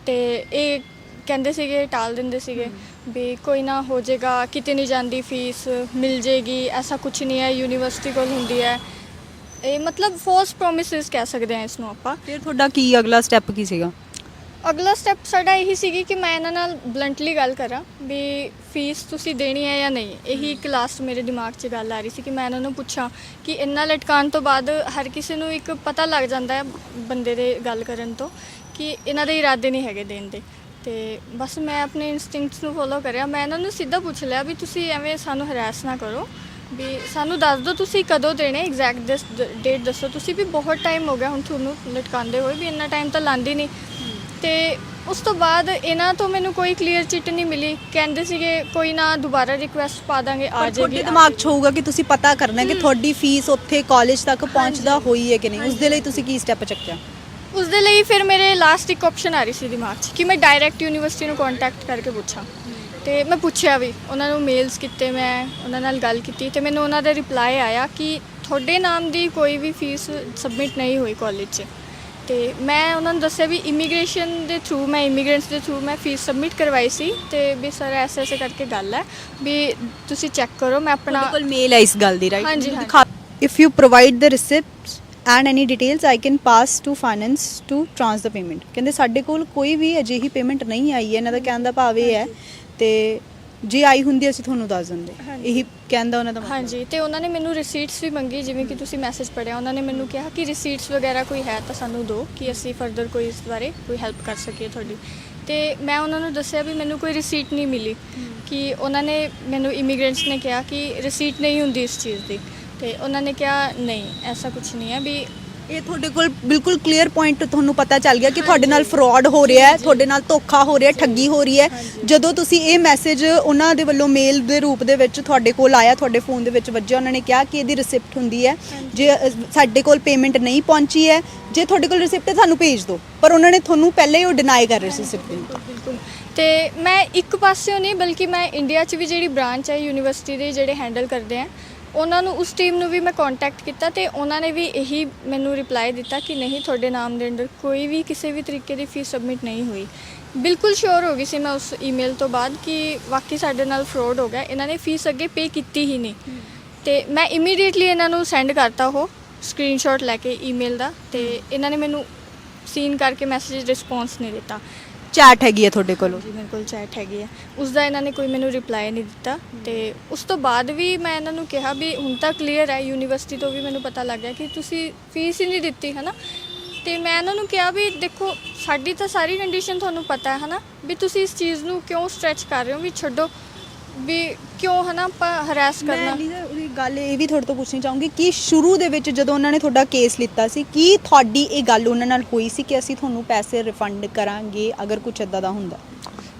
ਤੇ ਇਹ ਕਹਿੰਦੇ ਸੀਗੇ, ਟਾਲ ਦਿੰਦੇ ਸੀਗੇ ਵੀ ਕੋਈ ਨਾ ਹੋ ਜਾਏਗਾ, ਕਿਤੇ ਨਹੀਂ ਜਾਂਦੀ ਫੀਸ, ਮਿਲ ਜਾਏਗੀ, ਐਸਾ ਕੁਝ ਨਹੀਂ ਹੈ, ਯੂਨੀਵਰਸਿਟੀ ਕੋਲ ਹੁੰਦੀ ਹੈ। ਇਹ ਮਤਲਬ ਫਾਲਸ ਪ੍ਰੋਮਿਸਿਸ ਕਹਿ ਸਕਦੇ ਹਾਂ ਇਸ ਨੂੰ ਆਪਾਂ। ਫਿਰ ਤੁਹਾਡਾ ਕੀ ਅਗਲਾ ਸਟੈਪ ਕੀ ਸੀਗਾ? ਅਗਲਾ ਸਟੈਪ ਸਾਡਾ ਇਹੀ ਸੀਗੀ ਕਿ ਮੈਂ ਇਹਨਾਂ ਨਾਲ ਬਲੰਟਲੀ ਗੱਲ ਕਰਾਂ ਵੀ ਫੀਸ ਤੁਸੀਂ ਦੇਣੀ ਹੈ ਜਾਂ ਨਹੀਂ। ਇਹੀ ਇੱਕ ਲਾਸਟ ਮੇਰੇ ਦਿਮਾਗ 'ਚ ਗੱਲ ਆ ਰਹੀ ਸੀ ਕਿ ਮੈਂ ਇਹਨਾਂ ਨੂੰ ਪੁੱਛਾਂ ਕਿ ਇੰਨਾ ਲਟਕਾਉਣ ਤੋਂ ਬਾਅਦ ਹਰ ਕਿਸੇ ਨੂੰ ਇੱਕ ਪਤਾ ਲੱਗ ਜਾਂਦਾ ਹੈ ਬੰਦੇ ਦੇ ਗੱਲ ਕਰਨ ਤੋਂ ਕਿ ਇਹਨਾਂ ਦੇ ਇਰਾਦੇ ਨਹੀਂ ਹੈਗੇ ਦੇਣ ਦੇ। ਤੇ ਬਸ ਮੈਂ ਆਪਣੇ ਇਨਸਟਿੰਕਟਸ ਨੂੰ ਫੋਲੋ ਕਰਿਆ। ਮੈਂ ਇਹਨਾਂ ਨੂੰ ਸਿੱਧਾ ਪੁੱਛ ਲਿਆ ਵੀ ਤੁਸੀਂ ਐਵੇਂ ਸਾਨੂੰ ਹਰਾਸ ਨਾ ਕਰੋ, ਵੀ ਸਾਨੂੰ ਦੱਸ ਦਿਓ ਤੁਸੀਂ ਕਦੋਂ ਦੇਣੇ, ਐਗਜ਼ੈਕਟ ਡੇਟ ਦੱਸੋ ਤੁਸੀਂ, ਵੀ ਬਹੁਤ ਟਾਈਮ ਹੋ ਗਿਆ ਹੁਣ ਤੁਹਾਨੂੰ ਲਟਕਾਉਂਦੇ ਹੋਏ, ਵੀ ਇੰਨਾ ਟਾਈਮ ਤਾਂ ਲਾਉਂਦੀ ਨਹੀਂ। ਤੇ ਉਸ ਤੋਂ ਬਾਅਦ ਇਹਨਾਂ ਤੋਂ ਮੈਨੂੰ ਕੋਈ ਕਲੀਅਰ ਚਿੱਟ ਨਹੀਂ ਮਿਲੀ। ਕਹਿੰਦੇ ਸੀਗੇ ਕੋਈ ਨਾ ਦੁਬਾਰਾ ਰਿਕੁਐਸਟ ਪਾ ਦਾਂਗੇ, ਆ ਤੁਹਾਡੇ ਜਾਏਗੀ। ਦਿਮਾਗ 'ਚ ਹੋਊਗਾ ਕਿ ਤੁਸੀਂ ਪਤਾ ਕਰਨਾ ਕਿ ਤੁਹਾਡੀ ਫੀਸ ਉੱਥੇ ਕਾਲਜ ਤੱਕ ਪਹੁੰਚਦਾ ਹੋਈ ਹੈ ਕਿ ਨਹੀਂ, ਉਸ ਦੇ ਲਈ ਤੁਸੀਂ ਕੀ ਸਟੈਪ ਚੱਕਿਆ? ਉਸ ਦੇ ਲਈ ਫਿਰ ਮੇਰੇ ਲਾਸਟ ਇੱਕ ਆਪਸ਼ਨ ਆ ਰਹੀ ਸੀ ਦਿਮਾਗ 'ਚ ਕਿ ਮੈਂ ਡਾਇਰੈਕਟ ਯੂਨੀਵਰਸਿਟੀ ਨੂੰ ਕੰਟੈਕਟ ਕਰਕੇ ਪੁੱਛਾਂ। ਤੇ ਮੈਂ ਪੁੱਛਿਆ ਵੀ, ਉਹਨਾਂ ਨੂੰ ਮੇਲਸ ਕੀਤੇ, ਮੈਂ ਉਹਨਾਂ ਨਾਲ ਗੱਲ ਕੀਤੀ ਤੇ ਮੈਨੂੰ ਉਹਨਾਂ ਦਾ ਰਿਪਲਾਈ ਆਇਆ ਕਿ ਤੁਹਾਡੇ ਨਾਮ ਦੀ ਕੋਈ ਵੀ ਫੀਸ ਸਬਮਿਟ ਨਹੀਂ ਹੋਈ ਕਾਲਜ 'ਚ। ਤੇ ਮੈਂ ਉਹਨਾਂ ਨੂੰ ਦੱਸਿਆ ਵੀ ਇਮੀਗ੍ਰੇਸ਼ਨ ਦੇ ਥਰੂ, ਮੈਂ ਇਮੀਗ੍ਰੈਂਟਸ ਦੇ ਥਰੂ ਮੈਂ ਫੀਸ ਸਬਮਿਟ ਕਰਵਾਈ ਸੀ ਤੇ ਵੀ ਸਰ ਐਸੇ ਐਸੇ ਕਰਕੇ ਗੱਲ ਹੈ ਵੀ ਤੁਸੀਂ ਚੈੱਕ ਕਰੋ। ਮੈਂ ਆਪਣਾ ਤੁਹਾਡੇ ਕੋਲ ਮੇਲ ਹੈ ਇਸ ਗੱਲ ਦੀ, ਰਾਈਟ? ਹਾਂਜੀ, if you provide the receipts and any details I can pass to finance to transfer the payment. ਕਹਿੰਦੇ ਸਾਡੇ ਕੋਲ ਕੋਈ ਵੀ ਅਜਿਹੀ ਪੇਮੈਂਟ ਨਹੀਂ ਆਈ ਹੈ, ਇਹਨਾਂ ਦਾ ਕਹਿਣ ਦਾ ਭਾਵ ਇਹ ਹੈ। ਤੇ ਜੇ ਆਈ ਹੁੰਦੀ ਅਸੀਂ ਤੁਹਾਨੂੰ ਦੱਸ ਦਿੰਦੇ, ਇਹੀ ਕਹਿੰਦਾ ਉਹਨਾਂ ਦਾ ਮਤਲਬ। ਹਾਂਜੀ, ਤੇ ਉਹਨਾਂ ਨੇ ਮੈਨੂੰ ਰਿਸੀਟਸ ਵੀ ਮੰਗੀ, ਜਿਵੇਂ ਕਿ ਤੁਸੀਂ ਮੈਸੇਜ ਪੜਿਆ। ਉਹਨਾਂ ਨੇ ਮੈਨੂੰ ਕਿਹਾ ਕਿ ਰਿਸੀਟਸ ਵਗੈਰਾ ਕੋਈ ਹੈ ਤਾਂ ਸਾਨੂੰ ਦਿਓ ਕਿ ਅਸੀਂ ਫਰਦਰ ਕੋਈ ਇਸ ਬਾਰੇ ਕੋਈ ਹੈਲਪ ਕਰ ਸਕੀਏ ਤੁਹਾਡੀ। ਤੇ ਮੈਂ ਉਹਨਾਂ ਨੂੰ ਦੱਸਿਆ ਵੀ ਮੈਨੂੰ ਕੋਈ ਰਿਸੀਟ ਨਹੀਂ ਮਿਲੀ, ਕਿ ਉਹਨਾਂ ਨੇ ਮੈਨੂੰ ਇਮੀਗ੍ਰੈਂਟਸ ਨੇ ਕਿਹਾ ਕਿ ਰਿਸੀਟ ਨਹੀਂ ਹੁੰਦੀ ਇਸ ਚੀਜ਼ ਦੀ। ਤੇ ਉਹਨਾਂ ਨੇ ਕਿਹਾ ਨਹੀਂ, ਐਸਾ ਕੁਝ ਨਹੀਂ ਹੈ। ਵੀ ਇਹ ਤੁਹਾਡੇ ਕੋਲ ਬਿਲਕੁਲ ਕਲੀਅਰ ਪੁਆਇੰਟ ਤੁਹਾਨੂੰ ਪਤਾ ਚੱਲ ਗਿਆ ਕਿ ਤੁਹਾਡੇ ਨਾਲ ਫਰਾਡ ਹੋ ਰਿਹਾ ਹੈ, ਤੁਹਾਡੇ ਨਾਲ ਧੋਖਾ ਹੋ ਰਿਹਾ, ਠੱਗੀ ਹੋ ਰਹੀ ਹੈ। ਜਦੋਂ ਤੁਸੀਂ ਇਹ ਮੈਸੇਜ ਉਹਨਾਂ ਦੇ ਵੱਲੋਂ ਮੇਲ ਦੇ ਰੂਪ ਦੇ ਵਿੱਚ ਤੁਹਾਡੇ ਕੋਲ ਆਇਆ, ਤੁਹਾਡੇ ਫੋਨ ਦੇ ਵਿੱਚ ਵੱਜਿਆ, ਉਹਨਾਂ ਨੇ ਕਿਹਾ ਕਿ ਇਹਦੀ ਰਿਸਿਪਟ ਹੁੰਦੀ ਹੈ, ਜੇ ਸਾਡੇ ਕੋਲ ਪੇਮੈਂਟ ਨਹੀਂ ਪਹੁੰਚੀ ਹੈ, ਜੇ ਤੁਹਾਡੇ ਕੋਲ ਰਿਸਿਪਟ ਹੈ ਸਾਨੂੰ ਭੇਜ ਦਿਓ। ਪਰ ਉਹਨਾਂ ਨੇ ਤੁਹਾਨੂੰ ਪਹਿਲਾਂ ਹੀ ਉਹ ਡਿਨਾਈ ਕਰ ਰਹੇ ਸੀ ਰਿਸਿਪਟ ਨੂੰ। ਬਿਲਕੁਲ। ਤੇ ਮੈਂ ਇੱਕ ਪਾਸਿਓਂ ਨਹੀਂ, ਬਲਕਿ ਮੈਂ ਇੰਡੀਆ 'ਚ ਵੀ ਜਿਹੜੀ ਬ੍ਰਾਂਚ ਹੈ ਯੂਨੀਵਰਸਿਟੀ ਦੇ ਜਿਹੜੇ ਹੈਂਡਲ ਕਰਦੇ ਆ, ਉਹਨਾਂ ਨੂੰ, ਉਸ ਟੀਮ ਨੂੰ ਵੀ ਮੈਂ ਕੰਟੈਕਟ ਕੀਤਾ ਤੇ ਉਹਨਾਂ ਨੇ ਵੀ ਇਹੀ ਮੈਨੂੰ ਰਿਪਲਾਈ ਦਿੱਤਾ ਕਿ ਨਹੀਂ, ਤੁਹਾਡੇ ਨਾਮ ਦੇ ਅੰਡਰ ਕੋਈ ਵੀ ਕਿਸੇ ਵੀ ਤਰੀਕੇ ਦੀ ਫੀਸ ਸਬਮਿਟ ਨਹੀਂ ਹੋਈ। ਬਿਲਕੁਲ ਸ਼ੋਰ ਹੋ ਗਈ ਸੀ ਮੈਂ ਉਸ ਈਮੇਲ ਤੋਂ ਬਾਅਦ ਕਿ ਵਾਕਈ ਸਾਡੇ ਨਾਲ ਫਰਾਡ ਹੋ ਗਿਆ, ਇਹਨਾਂ ਨੇ ਫੀਸ ਅੱਗੇ ਪੇ ਕੀਤੀ ਹੀ ਨਹੀਂ। ਤੇ ਮੈਂ ਇਮੀਡੀਏਟਲੀ ਇਹਨਾਂ ਨੂੰ ਸੈਂਡ ਕਰਤਾ ਉਹ ਸਕਰੀਨਸ਼ਾਟ ਲੈ ਕੇ ਈਮੇਲ ਦਾ, ਤੇ ਇਹਨਾਂ ਨੇ ਮੈਨੂੰ ਸੀਨ ਕਰਕੇ ਮੈਸੇਜ ਰਿਸਪੌਂਸ ਨਹੀਂ ਦਿੱਤਾ। ਚੈਟ ਹੈਗੀ ਹੈ ਤੁਹਾਡੇ ਕੋਲ? ਜੀ ਮੇਰੇ ਕੋਲ ਚੈਟ ਹੈਗੀ ਹੈ, ਉਸ ਦਾ ਇਹਨਾਂ ਨੇ ਕੋਈ ਮੈਨੂੰ ਰਿਪਲਾਈ ਨਹੀਂ ਦਿੱਤਾ। ਤੇ ਉਸ ਤੋਂ ਬਾਅਦ ਵੀ ਮੈਂ ਇਹਨਾਂ ਨੂੰ ਕਿਹਾ ਵੀ ਹੁਣ ਤਾਂ ਕਲੀਅਰ ਹੈ, ਯੂਨੀਵਰਸਿਟੀ ਤੋਂ ਵੀ ਮੈਨੂੰ ਪਤਾ ਲੱਗ ਗਿਆ ਕਿ ਤੁਸੀਂ ਫੀਸ ਹੀ ਨਹੀਂ ਦਿੱਤੀ ਹੈ ਨਾ। ਤੇ ਮੈਂ ਇਹਨਾਂ ਨੂੰ ਕਿਹਾ ਵੀ ਦੇਖੋ, ਸਾਡੀ ਤਾਂ ਸਾਰੀ ਕੰਡੀਸ਼ਨ ਤੁਹਾਨੂੰ ਪਤਾ ਹੈ ਨਾ, ਵੀ ਤੁਸੀਂ ਇਸ ਚੀਜ਼ ਨੂੰ ਕਿਉਂ ਸਟ੍ਰੈਚ ਕਰ ਰਹੇ ਹੋ, ਵੀ ਛੱਡੋ, ਵੀ ਕਿਉਂ ਹੈ ਨਾ ਆਪਾਂ ਹਰਾਸ ਕਰਨਾ। ਮੈਂ ਉਹਦੀ ਗੱਲ ਇਹ ਵੀ ਤੁਹਾਡੇ ਤੋਂ ਪੁੱਛਣੀ ਚਾਹੂੰਗੀ ਕਿ ਸ਼ੁਰੂ ਦੇ ਵਿੱਚ ਜਦੋਂ ਉਹਨਾਂ ਨੇ ਤੁਹਾਡਾ ਕੇਸ ਲਿੱਤਾ ਸੀ, ਕੀ ਤੁਹਾਡੀ ਇਹ ਗੱਲ ਉਹਨਾਂ ਨਾਲ ਹੋਈ ਸੀ ਕਿ ਅਸੀਂ ਤੁਹਾਨੂੰ ਪੈਸੇ ਰਿਫੰਡ ਕਰਾਂਗੇ ਅਗਰ ਕੁਝ ਇੱਦਾਂ ਦਾ ਹੁੰਦਾ?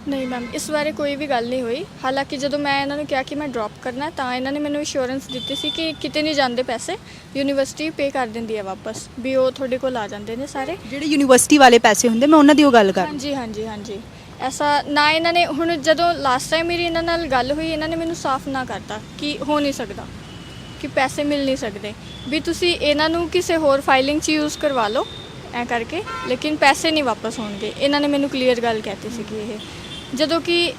ਨਹੀਂ ਮੈਮ, ਇਸ ਬਾਰੇ ਕੋਈ ਵੀ ਗੱਲ ਨਹੀਂ ਹੋਈ। ਹਾਲਾਂਕਿ ਜਦੋਂ ਮੈਂ ਇਹਨਾਂ ਨੂੰ ਕਿਹਾ ਕਿ ਮੈਂ ਡ੍ਰੌਪ ਕਰਨਾ, ਤਾਂ ਇਹਨਾਂ ਨੇ ਮੈਨੂੰ ਇੰਸ਼ੋਰੈਂਸ ਦਿੱਤੀ ਸੀ ਕਿ ਕਿਤੇ ਨਹੀਂ ਜਾਂਦੇ ਪੈਸੇ, ਯੂਨੀਵਰਸਿਟੀ ਪੇ ਕਰ ਦਿੰਦੀ ਹੈ ਵਾਪਸ, ਵੀ ਉਹ ਤੁਹਾਡੇ ਕੋਲ ਆ ਜਾਂਦੇ ਨੇ ਸਾਰੇ। ਜਿਹੜੇ ਯੂਨੀਵਰਸਿਟੀ ਵਾਲੇ ਪੈਸੇ ਹੁੰਦੇ, ਮੈਂ ਉਹਨਾਂ ਦੀ ਉਹ ਗੱਲ ਕਰ ਰਹੀ। ਹਾਂਜੀ ਹਾਂਜੀ ਹਾਂਜੀ, ਐਸਾ ਨਾ ਇਹਨਾਂ ਨੇ, ਹੁਣ ਜਦੋਂ ਲਾਸਟ ਟਾਈਮ ਮੇਰੀ ਇਹਨਾਂ ਨਾਲ ਗੱਲ ਹੋਈ, ਇਹਨਾਂ ਨੇ ਮੈਨੂੰ ਸਾਫ਼ ਨਾ ਕਰਤਾ ਕਿ ਹੋ ਨਹੀਂ ਸਕਦਾ, ਕਿ ਪੈਸੇ ਮਿਲ ਨਹੀਂ ਸਕਦੇ, ਵੀ ਤੁਸੀਂ ਇਹਨਾਂ ਨੂੰ ਕਿਸੇ ਹੋਰ ਫਾਈਲਿੰਗ 'ਚ ਯੂਜ਼ ਕਰਵਾ ਲਓ ਐਂ ਕਰਕੇ, ਲੇਕਿਨ ਪੈਸੇ ਨਹੀਂ ਵਾਪਸ ਹੋਣਗੇ। ਇਹਨਾਂ ਨੇ ਮੈਨੂੰ ਕਲੀਅਰ ਗੱਲ ਕਹਿਤੀ ਸੀਗੀ ਇਹ। ਜਦੋਂ ਕਿ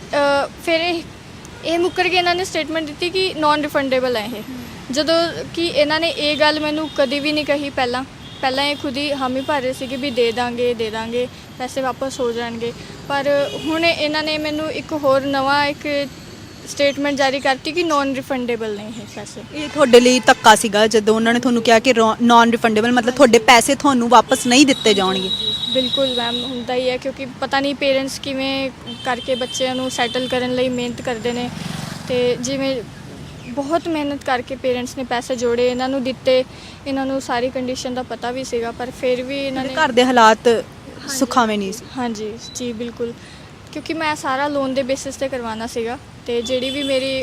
ਫਿਰ ਇਹ ਮੁੱਕਰ ਕੇ ਇਹਨਾਂ ਨੇ ਸਟੇਟਮੈਂਟ ਦਿੱਤੀ ਕਿ ਨਾਨ ਰਿਫੰਡੇਬਲ ਹੈ ਇਹ, ਜਦੋਂ ਕਿ ਇਹਨਾਂ ਨੇ ਇਹ ਗੱਲ ਮੈਨੂੰ ਕਦੀ ਵੀ ਨਹੀਂ ਕਹੀ ਪਹਿਲਾਂ ਇਹ ਖੁਦ ਹੀ ਹਾਮੀ ਭਰ ਰਹੇ ਸੀਗੇ ਵੀ ਦੇ ਦਾਂਗੇ ਪੈਸੇ ਵਾਪਸ ਹੋ ਜਾਣਗੇ। ਪਰ ਹੁਣ ਇਹਨਾਂ ਨੇ ਮੈਨੂੰ ਇੱਕ ਹੋਰ ਨਵਾਂ ਇੱਕ ਸਟੇਟਮੈਂਟ ਜਾਰੀ ਕਰਤੀ ਕਿ ਨਾਨ ਰਿਫੰਡੇਬਲ ਨਹੀਂ ਹੈ ਪੈਸੇ। ਇਹ ਤੁਹਾਡੇ ਲਈ ਧੱਕਾ ਸੀਗਾ ਜਦੋਂ ਉਹਨਾਂ ਨੇ ਤੁਹਾਨੂੰ ਕਿਹਾ ਕਿ ਨਾਨ ਰਿਫੰਡੇਬਲ, ਮਤਲਬ ਤੁਹਾਡੇ ਪੈਸੇ ਤੁਹਾਨੂੰ ਵਾਪਸ ਨਹੀਂ ਦਿੱਤੇ ਜਾਣਗੇ? ਬਿਲਕੁਲ ਮੈਮ, ਹੁੰਦਾ ਹੀ ਹੈ, ਕਿਉਂਕਿ ਪਤਾ ਨਹੀਂ ਪੇਰੈਂਟਸ ਕਿਵੇਂ ਕਰਕੇ ਬੱਚਿਆਂ ਨੂੰ ਸੈਟਲ ਕਰਨ ਲਈ ਮਿਹਨਤ ਕਰਦੇ ਨੇ। ਤੇ ਜਿਵੇਂ ਬਹੁਤ ਮਿਹਨਤ ਕਰਕੇ ਪੇਰੈਂਟਸ ਨੇ ਪੈਸੇ ਜੋੜੇ, ਇਹਨਾਂ ਨੂੰ ਦਿੱਤੇ, ਇਹਨਾਂ ਨੂੰ ਸਾਰੀ ਕੰਡੀਸ਼ਨ ਦਾ ਪਤਾ ਵੀ ਸੀਗਾ, ਪਰ ਫਿਰ ਵੀ ਇਹਨਾਂ ਨੇ, ਘਰ ਦੇ ਹਾਲਾਤ ਸੁਖਾਵੇਂ ਨਹੀਂ ਸੀ। ਹਾਂਜੀ ਜੀ ਬਿਲਕੁਲ, ਕਿਉਂਕਿ ਮੈਂ ਸਾਰਾ ਲੋਨ ਦੇ ਬੇਸਿਸ ਤੇ ਕਰਵਾਉਣਾ ਸੀਗਾ, ਤੇ ਜਿਹੜੀ ਵੀ ਮੇਰੀ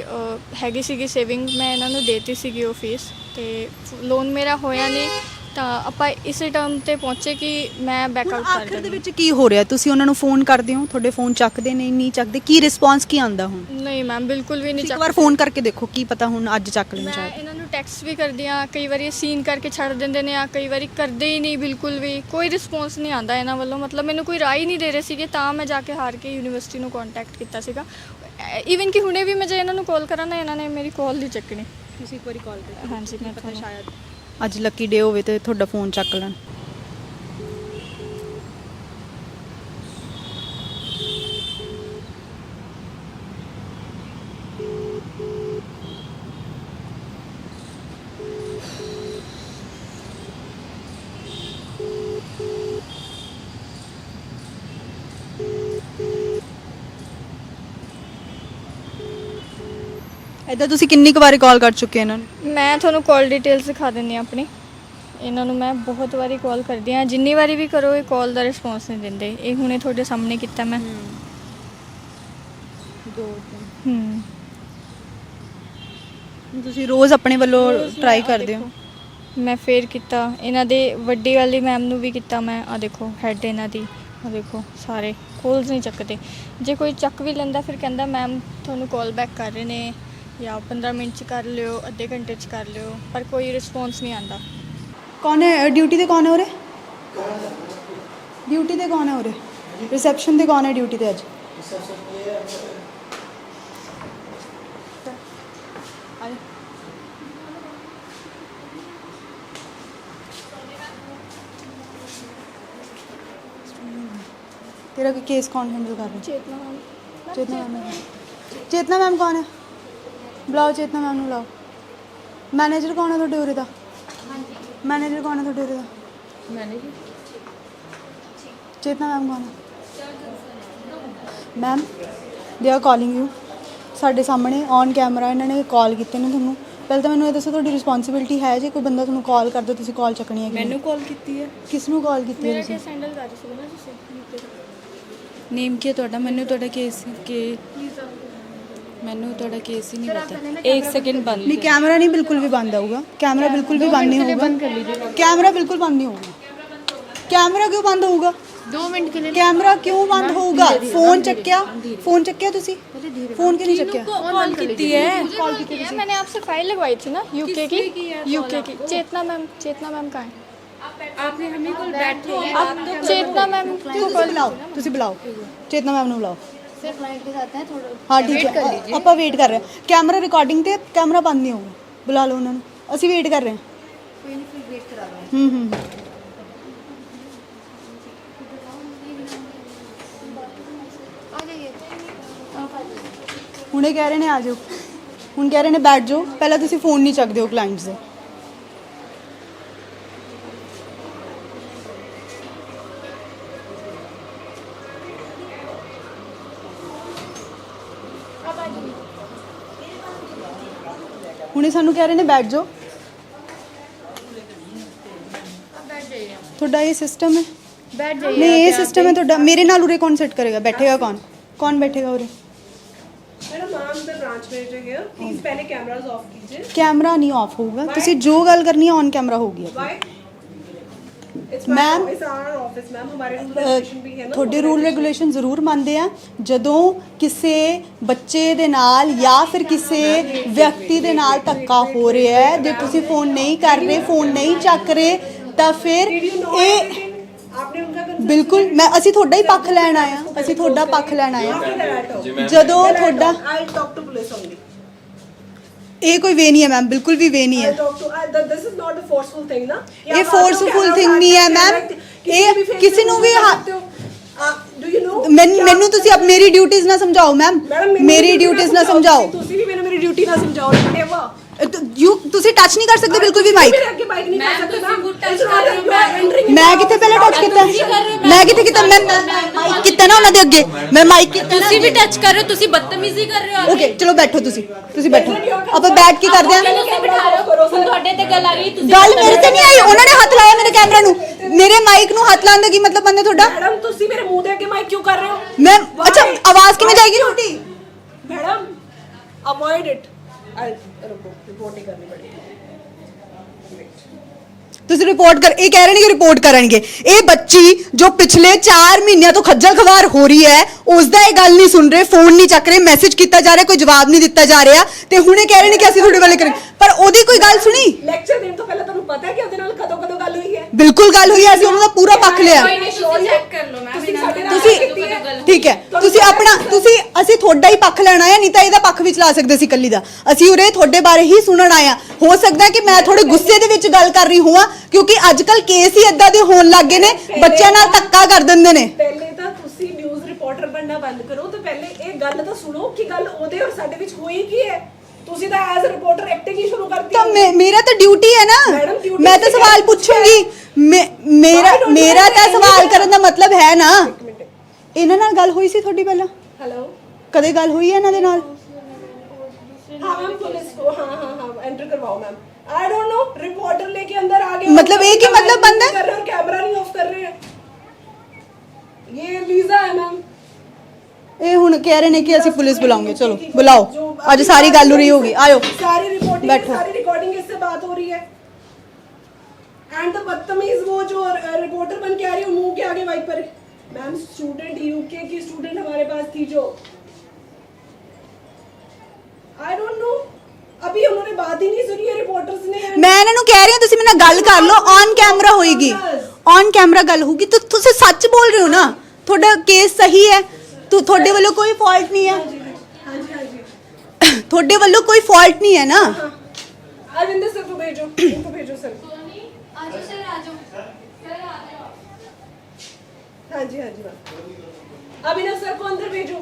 ਹੈਗੀ ਸੀਗੀ ਸੇਵਿੰਗ, ਮੈਂ ਇਹਨਾਂ ਨੂੰ ਦੇਤੀ ਸੀਗੀ ਉਹ ਫੀਸ, ਤੇ ਲੋਨ ਮੇਰਾ ਹੋਇਆ ਨਹੀਂ। ਤਾਂ ਆਪਾਂ ਇਸੇ ਟਰਮ ਤੇ ਪਹੁੰਚੇ ਕਿ ਮੈਂ ਬੈਕਆਊਟ ਕਰ ਦਿੰਦੀ। ਆਖਰ ਦੇ ਵਿੱਚ ਕੀ ਹੋ ਰਿਹਾ? ਤੁਸੀਂ ਉਹਨਾਂ ਨੂੰ ਫੋਨ ਕਰਦੇ ਹੋ, ਤੁਹਾਡੇ ਫੋਨ ਚੱਕਦੇ ਨਹੀਂ ਚੱਕਦੇ, ਕੀ ਰਿਸਪੌਂਸ ਕੀ ਆਉਂਦਾ ਹੁਣ? ਨਹੀਂ ਮੈਮ, ਬਿਲਕੁਲ ਵੀ ਨਹੀਂ ਇੱਕ ਵਾਰ ਫੋਨ ਕਰਕੇ ਦੇਖੋ, ਕੀ ਪਤਾ ਹੁਣ ਅੱਜ ਚੱਕ ਲੈਣ ਮੈਂ ਚਾਹੀਦਾ। ਇਹਨਾਂ ਨੂੰ ਟੈਕਸਟ ਵੀ ਕਰਦੀ ਹਾਂ, ਕਈ ਵਾਰੀ ਸੀਨ ਕਰਕੇ ਛੱਡ ਦਿੰਦੇ ਨੇ, ਆ ਕਈ ਵਾਰੀ ਕਰਦੇ ਹੀ ਨਹੀਂ, ਬਿਲਕੁਲ ਵੀ ਕੋਈ ਰਿਸਪੌਂਸ ਨਹੀਂ ਆਉਂਦਾ ਇਹਨਾਂ ਵੱਲੋਂ। ਮਤਲਬ ਮੈਨੂੰ ਕੋਈ ਰਾਹ ਹੀ ਨਹੀਂ ਦੇ ਰਹੇ ਸੀਗੇ, ਤਾਂ ਮੈਂ ਜਾ ਕੇ ਹਾਰ ਕੇ ਯੂਨੀਵਰਸਿਟੀ ਨੂੰ ਕੰਟੈਕਟ ਕੀਤਾ ਸੀਗਾ। ਈਵਨ ਕਿ ਹੁਣੇ ਵੀ ਮੈਂ ਜੇ ਇਹਨਾਂ ਨੂੰ ਕਾਲ ਕਰਾਂ ਨਾ, ਇਹਨਾਂ ਨੇ ਮੇਰੀ ਕਾਲ ਨਹੀਂ ਚੱਕਣੀ। ਤੁਸੀਂ ਇੱਕ ਵਾਰੀ ਕਾਲ ਕਰੋ। ਹਾਂਜੀ, ਮੈਂ ਪਤਾ ਸ਼ਾਇਦ ਅੱਜ ਲੱਕੀ ਡੇ ਹੋਵੇ ਤੇ ਤੁਹਾਡਾ ਫੋਨ ਚੱਕ ਲੈਣ। ਇਦਾਂ ਤੁਸੀਂ ਕਿੰਨੀ ਕੁ ਵਾਰੀ ਕਾਲ ਕਰ ਚੁੱਕੇ ਇਹਨਾਂ ਨੂੰ? ਮੈਂ ਤੁਹਾਨੂੰ ਕਾਲ ਡਿਟੇਲਸ ਦਿਖਾ ਦਿੰਦੀ ਹਾਂ ਆਪਣੀ। ਇਹਨਾਂ ਨੂੰ ਮੈਂ ਬਹੁਤ ਵਾਰੀ ਕਾਲ ਕਰਦੀ ਹਾਂ, ਜਿੰਨੀ ਵਾਰੀ ਵੀ ਕਰੋ ਇਹ ਕਾਲ ਦਾ ਰਿਸਪੌਂਸ ਨਹੀਂ ਦਿੰਦੇ। ਇਹ ਹੁਣੇ ਤੁਹਾਡੇ ਸਾਹਮਣੇ ਕੀਤਾ ਮੈਂ। ਤੁਸੀਂ ਰੋਜ਼ ਆਪਣੇ ਵੱਲੋਂ ਟਰਾਈ ਕਰਦੇ ਹੋ? ਮੈਂ ਫੇਰ ਕੀਤਾ, ਇਹਨਾਂ ਦੇ ਵੱਡੀ ਵਾਲੀ ਮੈਮ ਨੂੰ ਵੀ ਕੀਤਾ ਮੈਂ। ਆ ਦੇਖੋ ਹੈਡ ਇਹਨਾਂ ਦੀ, ਆ ਦੇਖੋ ਸਾਰੇ ਕਾਲਸ ਨਹੀਂ ਚੱਕਦੇ। ਜੇ ਕੋਈ ਚੱਕ ਵੀ ਲੈਂਦਾ ਫਿਰ ਕਹਿੰਦਾ ਮੈਮ ਤੁਹਾਨੂੰ ਕਾਲ ਬੈਕ ਕਰ ਰਹੇ ਨੇ, ਜਾਂ 15 ਮਿੰਟ 'ਚ ਕਰ ਲਿਓ, ਅੱਧੇ ਘੰਟੇ 'ਚ ਕਰ ਲਿਓ, ਪਰ ਕੋਈ ਰਿਸਪੌਂਸ ਨਹੀਂ ਆਉਂਦਾ। ਕੌਣ ਹੈ ਡਿਊਟੀ ਤੇ? ਕੌਣ ਹੈ ਉਰੇ ਡਿਊਟੀ ਤੇ? ਕੌਣ ਹੈ ਉਰੇ ਰਿਸੈਪਸ਼ਨ ਤੇ? ਕੌਣ ਹੈ ਡਿਊਟੀ ਤੇ ਅੱਜ? तेरा केस कौन हैंडल कर रहा है? चेतना मैम। चेतना मैम। चेतना मैम कौन है? बुलाओ चेतना मैम बुलाओ। मैनेजर कौन है ਤੁਹਾਡੇ ਉਰੇ ਦਾ? मैनेजर कौन है ਤੁਹਾਡੇ ਉਰੇ ਦਾ? मैनेजर चेतना मैम कौन है? Ma'am they are calling you. ਸਾਡੇ ਸਾਹਮਣੇ ਔਨ ਕੈਮਰਾ ਇਹਨਾਂ ਨੇ ਕਾਲ ਕੀਤੇ ਨੇ ਤੁਹਾਨੂੰ। ਪਹਿਲਾਂ ਤਾਂ ਮੈਨੂੰ ਇਹ ਦੱਸੋ ਤੁਹਾਡੀ ਰਿਸਪੌਂਸਿਬਿਲਟੀ ਹੈ ਜੇ ਕੋਈ ਬੰਦਾ ਤੁਹਾਨੂੰ ਕਾਲ ਕਰਦਾ ਤੁਸੀਂ ਕਾਲ ਚੱਕਣੀ ਹੈ? ਮੈਨੂੰ ਕਾਲ ਕੀਤੀ ਹੈ। ਕਿਸ ਨੂੰ ਕਾਲ ਕੀਤੀ ਹੈ मेरा ਤੁਸੀਂ? केस हैंडल कर रही ना ਤੁਸੀਂ ਨੇਮ ਕੀ ਹੈ ਤੁਹਾਡਾ? ਮੈਨੂੰ ਤੁਹਾਡਾ ਕੇਸ ਕਿ ਮੈਨੂੰ ਤੁਹਾਡਾ ਕੇਸ ਹੀ ਨਹੀਂ ਪਤਾ। एक सेकंड बंद नहीं कैमरा नहीं बिल्कुल भी बंद होगा। कैमरा बिल्कुल भी बंद नहीं होगा। कैमरा बिल्कुल बंद नहीं होगा। कैमरा क्यों बंद होगा? 2 मिनट के लिए कैमरा क्यों बंद होगा? फोन चक्या? फोन चक्या तुसी? फोन क्यों नहीं चक्या? कॉल की है। कॉल की है। मैंने आपसे फाइल लगवाई थी ना यूके की। यूके की चेतना मैम। चेतना मैम कहाँ है? आपने हमें को बैठो चेतना मैम को तुसी कॉल बुलाओ। तुसी बुलाओ चेतना मैम ਨੂੰ ਬੁਲਾਓ। फिर क्लाइंट के साथ है थोड़ा। ਹਾਂ ਠੀਕ ਹੈ ਆਪਾਂ ਵੇਟ ਕਰ ਰਹੇ ਹਾਂ। ਕੈਮਰਾ ਰਿਕਾਰਡਿੰਗ ਤੇ ਕੈਮਰਾ ਬੰਦ ਨਹੀਂ ਹੋਊਗਾ। ਬੁਲਾ ਲਓ ਉਹਨਾਂ ਨੂੰ। ਅਸੀਂ ਵੇਟ ਕਰ ਰਹੇ ਹਾਂ। कोई नहीं फिर वेट करा रहा है। आ जाइए। ਹੁਣੇ ਕਹਿ ਰਹੇ ਨੇ ਆ ਜਾਓ। ਹੁਣ ਕਹਿ ਰਹੇ ਨੇ ਬੈਠ ਜਾਓ। ਪਹਿਲਾਂ ਤੁਸੀਂ ਫੋਨ ਨਹੀਂ ਚੱਕਦੇ ਹੋ ਕਲਾਇੰਟਸ ਦੇ। ਹੁਣੇ ਸਾਨੂੰ ਕਹਿ ਰਹੇ ਨੇ ਬੈਠ ਜਾਓ। ਤੁਹਾਡਾ ਇਹ ਸਿਸਟਮ ਹੈ? बैठ जाइए। नहीं ये सिस्टम है ਤੁਹਾਡਾ। ਮੇਰੇ ਨਾਲ ਉਰੇ ਕੌਣ ਸੈੱਟ ਕਰੇਗਾ? बैठेगा कौन? कौन बैठेगा उरे? मैडम नाम the branch manager here, please पहले कैमरास ऑफ कीजिए। कैमरा नहीं ऑफ होगा। ਤੁਸੀਂ ਜੋ ਗੱਲ ਕਰਨੀ ਹੈ ਔਨ ਕੈਮਰਾ ਹੋਗੀ। Why? It's ma'am, it's our office ma'am, हमारे रूल रेगुलेशन भी है ना। ਤੁਹਾਡੇ ਰੂਲ ਰੈਗੂਲੇਸ਼ਨ ਜ਼ਰੂਰ ਮੰਨਦੇ ਆ। ਜਦੋਂ ਕਿਸੇ ਬੱਚੇ ਦੇ ਨਾਲ ਜਾਂ ਫਿਰ ਕਿਸੇ ਵਿਅਕਤੀ ਦੇ ਨਾਲ ਧੱਕਾ ਹੋ ਰਿਹਾ ਹੈ, ਜੇ ਤੁਸੀਂ ਫੋਨ ਨਹੀਂ ਕਰ ਰਹੇ, ਫੋਨ ਨਹੀਂ ਚੱਕ ਰਹੇ, ਤਾਂ ਫਿਰ ਇਹ आपने उनका ਬਿਲਕੁਲ ਮੈਂ ਅਸੀਂ ਤੁਹਾਡਾ ਹੀ ਪੱਖ ਲੈਣ ਆਏ ਆ। ਅਸੀਂ ਤੁਹਾਡਾ ਪੱਖ ਲੈਣ ਆਏ ਆ। ਜਦੋਂ ਤੁਹਾਡਾ I talk to police only. ਇਹ ਕੋਈ ਵੇ ਨਹੀਂ ਹੈ ਮੈਮ, ਬਿਲਕੁਲ ਵੀ ਵੇ ਨਹੀਂ I ਹੈ। talk to this is not a forceful thing ना। ਇਹ ਫੋਰਸਫੁਲ ਥਿੰਗ ਨਹੀਂ ਹੈ ਮੈਮ। ਇਹ ਕਿਸੇ ਨੂੰ ਵੀ डू यू नो ਮੈਨੂੰ ਤੁਸੀਂ ਅਬ ਮੇਰੀ ਡਿਊਟੀਜ਼ ਨਾ ਸਮਝਾਓ ਮੈਮ। ਮੇਰੀ ਡਿਊਟੀਜ਼ ਨਾ ਸਮਝਾਓ। ਤੁਸੀਂ ਵੀ ਮੈਨੂੰ ਮੇਰੀ ਡਿਊਟੀ ਨਾ ਸਮਝਾਓ। ਨੇਵਾ ਤੁਸੀਂ ਟੱਚ ਨਹੀਂ ਕਰ ਸਕਦੇ ਬਿਲਕੁਲ ਵੀ ਮਾਈਕ। ਮੇਰੇ ਅੱਗੇ ਮਾਈਕ ਨਹੀਂ ਕਰ ਸਕਦੇ ਨਾ। ਮੈਂ ਕਿੱਥੇ ਪਹਿਲਾਂ ਟੱਚ ਕੀਤਾ? ਮੈਂ ਕਿੱਥੇ ਕੀਤਾ? ਮੈਂ ਮਾਈਕ ਕੀਤਾ ਨਾ ਉਹਨਾਂ ਦੇ ਅੱਗੇ। ਮੈਂ ਮਾਈਕ ਕੀਤਾ। ਤੁਸੀਂ ਵੀ ਟੱਚ ਕਰ ਰਹੇ ਹੋ, ਤੁਸੀਂ ਬਦਤਮੀਜ਼ੀ ਕਰ ਰਹੇ ਹੋ। ਓਕੇ ਚਲੋ ਬੈਠੋ। ਤੁਸੀਂ ਬੈਠੋ। ਆਪਾਂ ਬੈਠ ਕੇ ਕਰਦੇ ਆਂ। ਤੁਸੀਂ ਬਿਠਾ ਰਹੇ ਹੋ, ਹੁਣ ਤੁਹਾਡੇ ਤੇ ਗੱਲ ਆ ਗਈ। ਤੁਸੀਂ ਗੱਲ ਮੇਰੇ ਤੇ ਨਹੀਂ ਆਈ। ਉਹਨਾਂ ਨੇ ਹੱਥ ਲਾਇਆ ਮੇਰੇ ਕੈਮਰਾ ਨੂੰ। ਮੇਰੇ ਮਾਈਕ ਨੂੰ ਹੱਥ ਲਾਉਣ ਦਾ ਕੀ ਮਤਲਬ ਬੰਦਾ ਤੁਹਾਡਾ? ਮੈਡਮ ਤੁਸੀਂ ਮੇਰੇ ਮੂੰਹ ਦੇ ਅੱਗੇ ਮਾਈਕ ਕਿਉਂ ਕਰ ਰਹੇ ਹੋ? ਮੈਂ ਅੱਛਾ ਆਵਾਜ਼ ਕਿਵੇਂ ਜਾਏਗੀ ਤੁਹਾਡੀ? Madam avoid it. ਆਈ ਰਿਪੋਰਟ ਹੀ ਕਰਨੀ ਪੜੇਗੀ। ਤੁਸੀਂ ਰਿਪੋਰਟ ਕਰ। ਇਹ ਕਹਿ ਰਹੇ ਨੇ ਕਿ ਰਿਪੋਰਟ ਕਰਨਗੇ। ਇਹ ਬੱਚੀ ਜੋ ਪਿਛਲੇ 4 ਮਹੀਨਿਆਂ ਤੋਂ ਖੱਜਲ ਖਵਾਰ ਹੋ ਰਹੀ ਹੈ, ਉਸ ਦਾ ਇਹ ਗੱਲ ਨਹੀਂ ਸੁਣ ਰਹੇ, ਫੋਨ ਨਹੀਂ ਚੱਕ ਰਹੇ, ਮੈਸੇਜ ਕੀਤਾ ਜਾ ਰਿਹਾ, ਕੋਈ ਜਵਾਬ ਨਹੀਂ ਦਿੱਤਾ ਜਾ ਰਿਹਾ, ਤੇ ਹੁਣੇ ਕਹਿ ਰਹੇ ਨੇ ਕਿ ਅਸੀਂ ਤੁਹਾਡੇ ਵੱਲ ਕਰਾਂਗੇ। ਪਰ ਉਹਦੀ ਕੋਈ ਗੱਲ ਸੁਣੀ? ਲੈਕਚਰ ਦੇਣ ਤੋਂ ਪਹਿਲਾਂ ਤੁਹਾਨੂੰ ਪਤਾ ਹੈ ਕਿ ਉਹਦੇ ਨਾਲ ਕਦੋਂ ਕਦੋਂ ਗੱਲ ਹੋਈ ਹੈ? ਬਿਲਕੁਲ ਗੱਲ ਹੋਈ ਹੈ। ਅਸੀਂ ਉਹਨਾਂ ਦਾ ਪੂਰਾ ਪੱਖ ਲਿਆ। ਤੁਸੀਂ ਚੈੱਕ ਕਰ ਲਓ ਮੈਮ। ਤੁਸੀਂ ਸਾਡੇ ਨਾਲ ਤੁਸੀਂ ਕੀਤੀ ਹੈ। ਠੀਕ ਹੈ। ਤੁਸੀਂ ਆਪਣਾ ਅਸੀਂ ਤੁਹਾਡਾ ਹੀ ਪੱਖ ਲੈਣ ਆਏ ਆ, ਨਹੀਂ ਤਾਂ ਇਹਦਾ ਪੱਖ ਵੀ ਚਲਾ ਸਕਦੇ ਸੀ ਕੱਲੀ ਦਾ। ਅਸੀਂ ਉਰੇ ਤੁਹਾਡੇ ਬਾਰੇ ਹੀ ਸੁਣਨ ਆਏ ਆ। ਹੋ ਸਕਦਾ ਕਿ ਮੈਂ ਥੋੜੇ ਗੁੱਸੇ ਦੇ ਵਿੱਚ ਗੱਲ ਕਰ ਰਹੀ ਹੋਵਾਂ, ਕਿਉਂਕਿ ਅੱਜ ਕੱਲ ਕੇਸ ਹੀ ਇਦਾਂ ਦੇ ਹੋਣ ਲੱਗੇ ਨੇ, ਬੱਚਿਆਂ ਨਾਲ ਧੱਕਾ ਕਰ ਦਿੰਦੇ ਨੇ। ਪਹਿਲੇ ਤਾਂ ਤੁਸੀਂ ਨਿਊਜ਼ ਰਿਪੋਰਟਰ ਬਣਨਾ ਬੰਦ ਕਰੋ ਤੇ ਪਹਿਲੇ ਇਹ ਗੱਲ ਤਾਂ ਸੁਣੋ ਕਿ ਗੱਲ ਉਹਦੇ ਔਰ ਸਾਡੇ ਵਿੱਚ ਹੋਈ ਕੀ ਹੈ। ਤੁਸੀਂ ਤਾਂ ਐਜ਼ ਅ ਰਿਪੋਰਟਰ ਐਕਟਿੰਗ ਹੀ ਸ਼ੁਰੂ ਕਰਤੀ ਤਾਂ ਮੇਰਾ ਤਾਂ ਡਿਊਟੀ ਹੈ ਨਾ। ਮੈਡਮ, duty ਮੈਂ ਤਾਂ ਸਵਾਲ ਪੁੱਛੂੰਗੀ। ਮੇਰਾ ਤਾਂ ਸਵਾਲ ਕਰਨ ਦਾ ਮਤਲਬ ਹੈ ਨਾ। ਇਹਨਾਂ ਨਾਲ ਗੱਲ ਹੋਈ ਸੀ ਤੁਹਾਡੀ ਪਹਿਲਾਂ? ਹੈਲੋ ਕਦੇ ਗੱਲ ਹੋਈ ਹੈ ਇਹਨਾਂ ਦੇ ਨਾਲ? हाँ मैम पुलिस को हाँ एंटर करवाओ ma'am. I don't no reporter लेके अंदर आ गया, मतलब एक ही मतलब बंदा है? कर रहे हैं और कैमरा नहीं ऑफ कर रहे हैं। ये लीजा है मैम। ਇਹ ਹੁਣ ਕਹਿ ਰਹੇ ਨੇ ਕਿ ਅਸੀਂ ਪੁਲਿਸ बुलाओगे, चलो बुलाओ, आज सारी गल हो रही होगी, आयो सारी रिपोर्टिंग बैठो। सारी रिकॉर्डिंग इससे बात हो रही है। एंड द बदतमीज वो जो रिपोर्टर बन के आ रही है मुंह के आगे वाइपर। मैम स्टूडेंट यूके की स्टूडेंट हमारे पास थी जो आई डोंट नो अभी उन्होंने बात ही नहीं सुनी है रिपोर्टर्स ने। ਮੈਂ ਇਹਨਾਂ ਨੂੰ ਕਹਿ ਰਹੀ ਹਾਂ ਤੁਸੀਂ ਮੇਰੇ ਨਾਲ ਗੱਲ ਕਰ ਲਓ, ਔਨ ਕੈਮਰਾ ਹੋਏਗੀ, ਔਨ ਕੈਮਰਾ ਗੱਲ ਹੋਊਗੀ। ਤਾਂ ਤੁਸੀਂ ਸੱਚ ਬੋਲ ਰਹੇ ਹੋ ਨਾ, ਤੁਹਾਡਾ ਕੇਸ ਸਹੀ ਹੈ, ਤੁਹਾਡੇ ਵੱਲੋਂ ਕੋਈ ਫਾਲਟ ਨਹੀਂ ਹੈ, हाँ जी हाँ जी ਤੁਹਾਡੇ ਵੱਲੋਂ ਕੋਈ ਫਾਲਟ ਨਹੀਂ ਹੈ ਨਾ। अरविंदर सर को भेजो, इनको भेजो सर। ਆਜੋ ਸਰ ਆਜੋ ਸਰ ਆਜੋ। हाँ जी मैम। अभिनव सर को अंदर भेजो।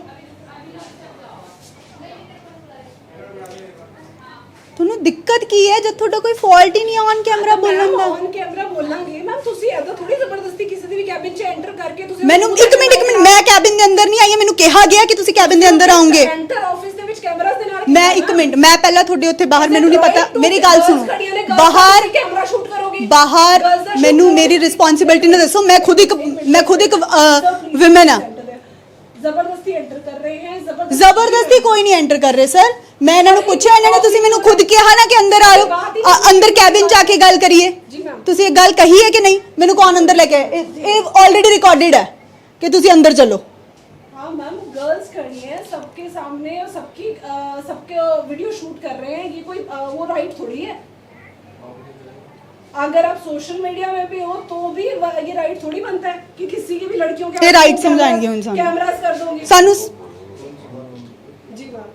ਤੁਹਾਨੂੰ ਦਿੱਕਤ ਕੀ ਹੈ ਜਦ ਤੁਹਾਡਾ ਕੋਈ ਫਾਲਟ ਹੀ ਨਹੀਂ ਹੈ ਔਨ ਕੈਮਰਾ ਬੋਲਣ ਦਾ? ऑन कैमरा बोलांगे मैम, ਤੁਸੀਂ ਐਦਾਂ ਥੋੜੀ ਜ਼ਬਰਦਸਤੀ ਕਿਸੇ ਦੀ ਵੀ ਕੈਬਿਨ 'ਚ ਐਂਟਰ ਕਰਕੇ ਤੁਸੀਂ ਮੈਨੂੰ ਇੱਕ ਮਿੰਟ ਮੈਂ ਕੈਬਿਨ ਦੇ ਅੰਦਰ ਨਹੀਂ ਆਈ ਹਾਂ, ਮੈਨੂੰ ਕਿਹਾ ਗਿਆ ਕਿ ਤੁਸੀਂ ਕੈਬਿਨ ਦੇ ਅੰਦਰ ਆਓਗੇ। ਐਂਟਰ ਆਫਿਸ ਦੇ ਵਿੱਚ ਕੈਮਰਾਸ ਦੇ ਨਾਲ ਮੈਂ ਇੱਕ ਮਿੰਟ, ਮੈਂ ਪਹਿਲਾਂ ਤੁਹਾਡੇ ਉੱਥੇ ਬਾਹਰ, ਮੈਨੂੰ ਨਹੀਂ ਪਤਾ, ਮੇਰੀ ਗੱਲ ਸੁਣੋ, ਬਾਹਰ ਕੈਮਰਾ ਸ਼ੂਟ ਕਰੋਗੇ ਬਾਹਰ ਮੈਨੂੰ ਮੇਰੀ ਰਿਸਪੌਂਸਿਬਿਲਟੀ ਨਾ ਦੱਸੋ। ਮੈਂ ਖੁਦ ਇੱਕ ਵਿਮਨ ਆ। ਜ਼ਬਰਦਸਤੀ ਐਂਟਰ ਕਰ ਰਹੇ हैं ਜ਼ਬਰਦਸਤੀ ਕੋਈ ਨਹੀਂ ਐਂਟਰ ਕਰ ਰਹੇ ਸਰ। ਮੈਂ ਇਹਨਾਂ ਨੂੰ ਪੁੱਛਿਆ, ਇਹਨਾਂ ਨੇ ਤੁਸੀਂ ਮੈਨੂੰ ਖੁਦ ਕਿਹਾ ਨਾ ਕਿ ਅੰਦਰ ਆਇਓ, ਅੰਦਰ ਕੈਬਿਨ ਚ ਆ ਕੇ ਗੱਲ ਕਰੀਏ। ਜੀ ਮੈਮ। ਤੁਸੀਂ ਇਹ ਗੱਲ ਕਹੀ ਹੈ ਕਿ ਨਹੀਂ? ਮੈਨੂੰ ਕੌਣ ਅੰਦਰ ਲੈ ਕੇ ਆਇਆ? ਇਹ ਆਲਰੇਡੀ ਰਿਕਾर्डेड ਹੈ ਕਿ ਤੁਸੀਂ ਅੰਦਰ ਚੱਲੋ। हाँ मैम गर्ल्स खड़ी हैं सबके सामने और सबके वीडियो शूट कर रहे हैं, ये कोई वो राइट थोड़ी है। अगर आप सोशल मीडिया में भी हो तो भी ये राइट थोड़ी बनता है कि किसी की भी लड़कियों के ये right समझाएंगे इंसान। कैमरास कर दोगे ਸਾਨੂੰ जी मैम।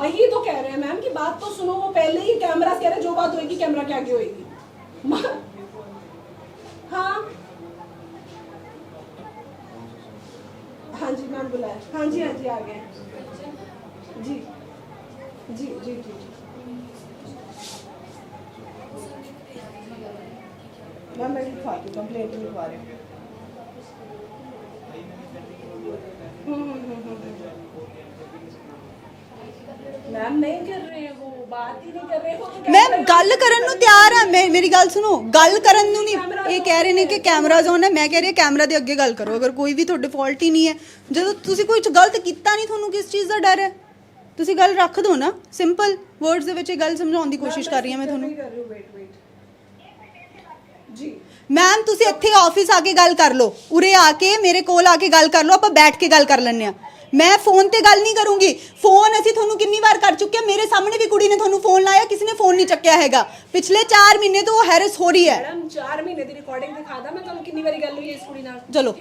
वही तो कह रहे हैं मैम कि बात तो सुनो, वो पहले ही कैमरा कह रहे हैं जो बात होगी कैमरा के आगे होगी। हाँ हाँ जी मैम बुलाया, हाँ जी आ गए जी जी जी जी मैम मैं लिखवाती हूँ, कंप्लेंट लिखवा रही हूँ। मैम नहीं कर रहे हैं, वो बात ही नहीं कर रहे हो तो ਮੈਂ ਗੱਲ ਕਰਨ ਨੂੰ ਤਿਆਰ ਹਾਂ। ਮੇਰੀ ਗੱਲ ਸੁਣੋ, ਗੱਲ ਕਰਨ ਨੂੰ ਨਹੀਂ। ਇਹ ਕਹਿ ਰਹੇ ਨੇ ਕਿ ਕੈਮਰਾਜ਼ ਔਨ ਹੈ, ਮੈਂ ਕਹਿ ਰਹੀ ਹਾਂ ਕੈਮਰਾ ਦੇ ਅੱਗੇ ਗੱਲ ਕਰੋ। ਅਗਰ ਕੋਈ ਵੀ ਤੁਹਾਡੇ ਫਾਲਟ ਹੀ ਨਹੀਂ ਹੈ, ਜਦੋਂ ਤੁਸੀਂ ਕੋਈ ਗਲਤ ਕੀਤਾ ਨਹੀਂ, ਤੁਹਾਨੂੰ ਕਿਸ ਚੀਜ਼ ਦਾ ਡਰ ਹੈ? ਤੁਸੀਂ ਗੱਲ ਰੱਖ ਦਿਓ ਨਾ, ਸਿੰਪਲ ਵਰਡਸ ਦੇ ਵਿੱਚ ਇਹ ਗੱਲ ਸਮਝਾਉਣ ਦੀ ਕੋਸ਼ਿਸ਼ ਕਰ ਰਹੀ ਹਾਂ ਮੈਂ ਤੁਹਾਨੂੰ। जी ਮੈਮ ਤੁਸੀਂ ਇੱਥੇ ਆਫਿਸ ਆ ਕੇ ਗੱਲ ਕਰ ਲਓ, ਉਰੇ ਆ ਕੇ ਮੇਰੇ ਕੋਲ ਆ ਕੇ ਗੱਲ ਕਰ ਲਓ, ਆਪਾਂ ਬੈਠ ਕੇ ਗੱਲ ਕਰ ਲੈਂਦੇ ਆ। ਮੈਂ ਫੋਨ ਤੇ ਗੱਲ ਨਹੀਂ ਕਰੂੰਗੀ। ਫੋਨ ਅਸੀਂ ਤੁਹਾਨੂੰ ਕਿੰਨੀ ਵਾਰ ਕਰ ਚੁੱਕੇ ਆ, ਮੇਰੇ ਸਾਹਮਣੇ ਵੀ ਕੁੜੀ ਨੇ ਤੁਹਾਨੂੰ ਫੋਨ ਲਾਇਆ, ਕਿਸੇ ਨੇ ਫੋਨ ਨਹੀਂ ਚੱਕਿਆ ਹੈਗਾ। ਪਿਛਲੇ 4 ਮਹੀਨੇ ਤੋਂ ਉਹ ਹੈਰਸ ਹੋ ਰਹੀ ਹੈ। मैडम 4 महीने ਦੀ ਰਿਕਾਰਡਿੰਗ ਦਿਖਾ ਦਾਂ ਮੈਂ ਤੁਹਾਨੂੰ ਕਿੰਨੀ ਵਾਰੀ ਗੱਲ ਹੋਈ ਹੈ ਇਸ ਕੁੜੀ ਨਾਲ। ਚਲੋ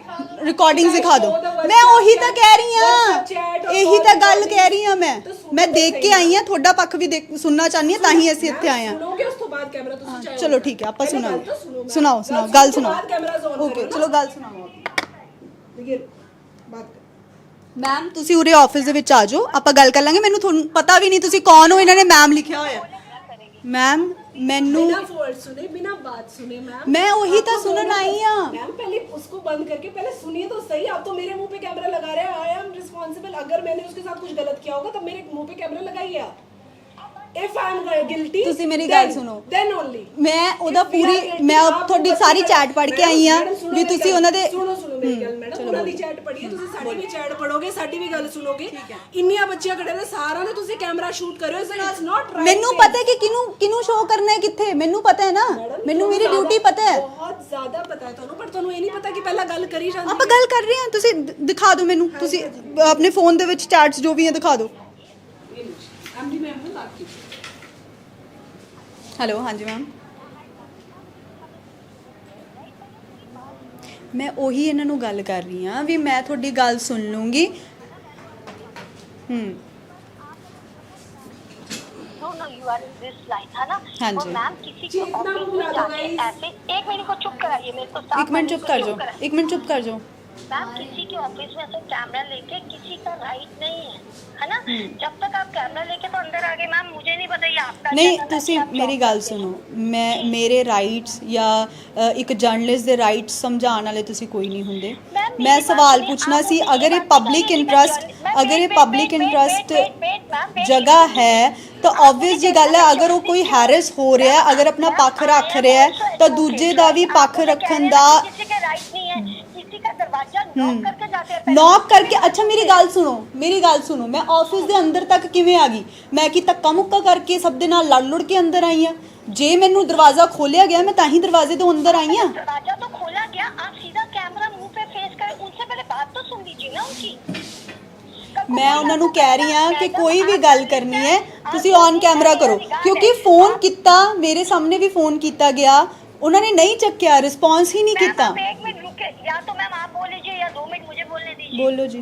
ਰਿਕਾਰਡਿੰਗ ਦਿਖਾ ਦਿਓ। ਮੈਂ ਉਹੀ ਤਾਂ ਕਹਿ ਰਹੀ ਹਾਂ, ਇਹੀ ਤਾਂ ਗੱਲ ਕਹਿ ਰਹੀ ਹਾਂ ਮੈਂ ਦੇਖ ਕੇ ਆਈ ਹਾਂ, ਤੁਹਾਡਾ ਪੱਖ ਵੀ ਸੁਣਨਾ ਚਾਹਨੀ ਹਾਂ, ਤਾਂ ਹੀ ਅਸੀਂ ਇੱਥੇ ਆਏ ਹਾਂ। ਸੁਣੋਗੇ ਉਸ ਤੋਂ ਬਾਅਦ ਕੈਮਰਾ ਤੁਸੀਂ ਚਾਹੋ। ਚਲੋ ਠੀਕ ਹੈ, ਆਪਾਂ ਸੁਣਾਓ ਸੁਣਾਓ ਗੱਲ ਸੁਣਾਓ। ਕੈਮਰਾਜ਼ ਔਨ ਓਕੇ ਚਲੋ ਗੱਲ ਸੁਣਾਓ। देखिए बात कर ਮੈਮ ਤੁਸੀਂ ਉਰੇ ਆਫਿਸ ਦੇ ਵਿੱਚ ਆ ਜਾਓ, ਆਪਾਂ ਗੱਲ ਕਰ ਲਾਂਗੇ। ਮੈਨੂੰ ਤੁਹਾਨੂੰ ਪਤਾ ਵੀ ਨਹੀਂ ਤੁਸੀਂ ਕੌਣ ਹੋ, ਇਹਨਾਂ ਨੇ ਮੈਮ ਲਿਖਿਆ ਹੋਇਆ। ਮੈਮ ਮੈਨੂੰ बिना फॉल्ट सुने बिना बात सुने मैम मैं वही तो सुनन आई हूं। मैम पहले उसको बंद करके पहले सुनिए तो सही। आप तो मेरे मुंह पे कैमरा लगा रहे हैं। I am responsible. अगर मैंने उसके साथ कुछ गलत किया होगा तो मेरे मुंह पे कैमरा लगाइए आप। इफ आई एम गिल्टी ਤੁਸੀਂ ਮੇਰੀ ਗੱਲ ਸੁਣੋ। देन ओनली ਮੈਂ ਉਹਦਾ ਪੂਰੀ ਮੈਂ ਤੁਹਾਡੀ ਸਾਰੀ ਚੈਟ ਪੜ੍ਹ ਕੇ ਆਈ ਆ ਵੀ ਤੁਸੀਂ ਉਹਨਾਂ ਦੇ ਸੁਣੋ ਮੇਰੀ ਗੱਲ ਮੈਡਮ, ਉਹਨਾਂ ਦੀ ਚੈਟ ਪੜ੍ਹੀਏ ਤੁਸੀਂ, ਸਾਡੀ ਵੀ ਚੈਟ ਪੜੋਗੇ, ਸਾਡੀ ਵੀ ਗੱਲ ਸੁਣੋਗੇ। ਇੰਨੀਆਂ ਬੱਚੀਆਂ ਖੜੇ ਨੇ, ਸਾਰਿਆਂ ਨੇ ਤੁਸੀਂ ਕੈਮਰਾ ਸ਼ੂਟ ਕਰਿਓ। It's not right. ਮੈਨੂੰ ਪਤਾ ਹੈ ਕਿ ਕਿਨੂੰ ਸ਼ੋਅ ਕਰਨਾ ਹੈ ਕਿੱਥੇ, ਮੈਨੂੰ ਪਤਾ ਹੈ ਨਾ, ਮੈਨੂੰ ਮੇਰੀ ਡਿਊਟੀ ਪਤਾ ਹੈ, ਬਹੁਤ ਜ਼ਿਆਦਾ ਪਤਾ ਹੈ ਤੁਹਾਨੂੰ, ਪਰ ਤੁਹਾਨੂੰ ਇਹ ਨਹੀਂ ਪਤਾ ਕਿ ਪਹਿਲਾਂ ਗੱਲ ਕਰੀ ਜਾਂਦੀ। ਆਪਾਂ ਗੱਲ ਕਰ ਰਹੇ ਹਾਂ, ਤੁਸੀਂ ਦਿਖਾ ਦਿਓ ਮੈਨੂੰ, ਤੁਸੀਂ ਆਪਣੇ ਫੋਨ ਦੇ ਵਿੱਚ ਚੈਟਸ ਜੋ ਵੀ ਹੈ ਦਿਖਾ ਦਿਓ। ਐਮਡੀ ਮੈਮ ਨੂੰ ਲਾ ਕੇ ਹੈਲੋ ਹਾਂਜੀ ਮੈਮ। ਮੈਂ ਉਹੀ ਇਹਨਾਂ ਨੂੰ ਗੱਲ ਕਰ ਰਹੀ ਹਾਂ ਵੀ ਮੈਂ ਤੁਹਾਡੀ ਗੱਲ ਸੁਣ ਲੂੰਗੀ। No, you are in this line, है ना? हाँ और जी। मैम किसी के ऑफिस में जाके ऐसे 1 मिनट को चुप कराइए मेरे को। एक मिनट चुप कर जाओ, एक मिनट चुप कर जाओ। मैम किसी के ऑफिस में ऐसे कैमरा लेके किसी का राइट नहीं है ना। जब तक आप कैमरा लेके तो अंदर आ गए मैम, मुझे नहीं पता ये आपका ਨਹੀਂ channel है ਤੁਸੀਂ कि आप ਮੇਰੀ job ਗੱਲ करते हो। ਸੁਣੋ, ਮੇਰੇ ਰਾਈਟਸ ਜਾਂ ਇੱਕ ਜਰਨਲਿਸਟ ਦੇ ਰਾਈਟਸ ਸਮਝਾਉਣ ਵਾਲੇ ਤੁਸੀਂ ਕੋਈ ਨਹੀਂ ਹੁੰਦੇ। मैम, ਮੈਂ मेरी ਸਵਾਲ बात ਪੁੱਛਣਾ सुनिए, ਸੀ, आप ਅਗਰ मुझे ਇਹ बात नहीं ਪਬਲਿਕ करनी, मैं ਇੰਟਰਸਟ journalist- मैं ਅਗਰ ਇਹ wait, public wait, interest wait, wait, ma'am, wait, ਜਗ੍ਹਾ wait, ਹੈ ਤਾਂ आप ਆਬਵੀਅਸ मुझे ਜੀ ਗੱਲ ਹੈ, कहना ਅगर ਉਹ ਕੋਈ journalist ਹੈਰਸ ਹੋ ਰਿਹਾ ਹੈ, ਅਗਰ ਆਪਣਾ ਪੱਖ ਰੱਖ ਰਿਹਾ ਹੈ ਤਾਂ ਦੂਜੇ ਦਾ ਵੀ ਪੱਖ ਰੱਖਣ ਦਾ किसी के राइट नहीं है, किसी का दरवाजा नॉक करके जाते हैं। ਨੌਕ ਕਰਕੇ। ਅੱਛਾ ਮੇਰੀ ਗੱਲ ਸੁਣੋ, ਮੈਂ ਆਫਿਸ ਦੇ ਅੰਦਰ ਤੱਕ ਕਿਵੇਂ ਆ ਗਈ? ਮੈਂ ਕੀ ਧੱਕਾ ਮੁੱਕਾ ਕਰਕੇ ਸਭ ਦੇ ਨਾਲ ਲੜ ਲੁੜ ਕੇ ਅੰਦਰ ਆਈ ਆ? ਜੇ ਮੈਨੂੰ ਦਰਵਾਜ਼ਾ ਖੋਲਿਆ ਗਿਆ ਮੈਂ ਤਾਂ ਹੀ ਦਰਵਾਜ਼ੇ ਤੋਂ ਅੰਦਰ ਆਈ ਆ। दरवाजा तो खोला गया, आप सीधा कैमरा मुंह पे फेस करें, उनसे पहले बात तो सुन लीजिए ना उनकी। ਮੈਂ ਉਹਨਾਂ ਨੂੰ ਕਹਿ ਰਹੀ ਹਾਂ ਕਿ ਕੋਈ ਵੀ ਗੱਲ ਕਰਨੀ ਹੈ ਤੁਸੀਂ ਔਨ ਕੈਮਰਾ ਕਰੋ, ਕਿਉਂਕਿ ਫੋਨ ਕੀਤਾ, ਮੇਰੇ ਸਾਹਮਣੇ ਵੀ ਫੋਨ ਕੀਤਾ ਗਿਆ, ਉਹਨਾਂ ਨੇ ਨਹੀਂ ਚੱਕਿਆ, ਰਿਸਪੌਂਸ ਹੀ ਨਹੀਂ मैम, ਕੀਤਾ। आप 1 मिनट रुके, या तो मैम आप बोल लीजिए या 2 मिनट मुझे बोलने दीजिए। ਬੋਲੋ ਜੀ।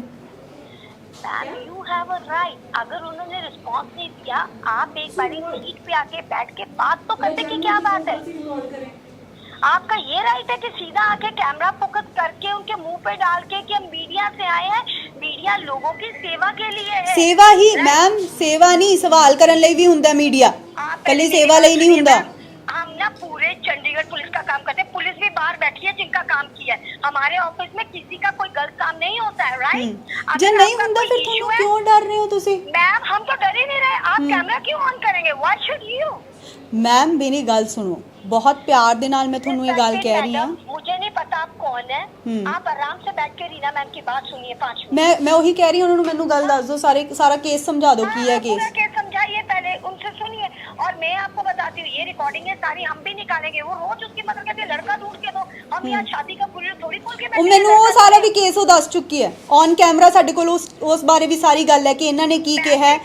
Ma'am you have a right, अगर उन्होंने रिस्पॉन्स नहीं दिया, आप एक बारी सीट पे आके बैठ के बात तो करते कि क्या बात है। आपका ये राइट है कि सीधा आके कैमरा फोकस करके उनके मुंह पे डाल के कि हम मीडिया से आए हैं, मीडिया लोगों की सेवा के लिए है। ਸੇਵਾ ਹੀ ਮੈਮ, ਸੇਵਾ ਨਹੀਂ, ਸਵਾਲ ਕਰਨ ਲਈ ਵੀ ਹੁੰਦਾ ਮੀਡੀਆ, ਕੱਲੀ ਸੇਵਾ ਲਈ ਨਹੀਂ ਹੁੰਦਾ। हम ना पूरे चंडीगढ़ पुलिस का काम करते हैं, पुलिस भी बाहर बैठी है जिनका काम किया है। हमारे ऑफिस में किसी का कोई गलत काम नहीं होता है, राइट। ਜੇ ਨਹੀਂ ਹੁੰਦਾ ਫਿਰ ਤੁਹਾਨੂੰ ਕਿਉਂ ਡਰ ਰਹੇ ਹੋ ਤੁਸੀਂ? मैम हम तो डर ही नहीं रहे, आप कैमरा क्यों ऑन करेंगे? What should you? ਮੈਮ ਮੇਰੀ ਗੱਲ ਸੁਣੋ, ਬਹੁਤ ਪਿਆਰ ਦੇ ਨਾਲ ਮੈਂ ਤੁਹਾਨੂੰ ਇਹ ਗੱਲ ਕਹਿ ਰਹੀ ਹਾਂ। मुझे नहीं पता आप कौन है, आप आराम से बैठ के रीना मैम की बात सुनिए 5 मिनट। ਮੈਂ ਉਹੀ ਕਹਿ ਰਹੀ ਹਾਂ, ਉਹਨਾਂ ਨੂੰ ਮੈਨੂੰ ਗੱਲ ਦੱਸ ਦਿਓ, सारा केस समझा दो की है केस। पूरा केस समझाइए पहले, उनसे सुनिए। और मैं आपको बताती हूँ, ये रिकॉर्डिंग है सारी, हम भी निकालेंगे। वो रोज उसकी मदद करती है, लड़का ढूंढ के दो। हम यहाँ शादी का पूरी थोड़ी बोल के ਉਹ बैठे ਮੈਨੂੰ हैं। ਉਹ ਸਾਰਾ ਵੀ ਕੇਸ ਉਹ ਦੱਸ ਚੁੱਕੀ ਹੈ ਔਨ ਕੈਮਰਾ। ਸਾਡੇ ਕੋਲ ਉਸ ਬਾਰੇ ਵੀ ਸਾਰੀ ਗੱਲ ਹੈ ਕਿ ਇਹਨਾਂ ਨੇ ਕੀ ਕਿਹਾ ਹੈ,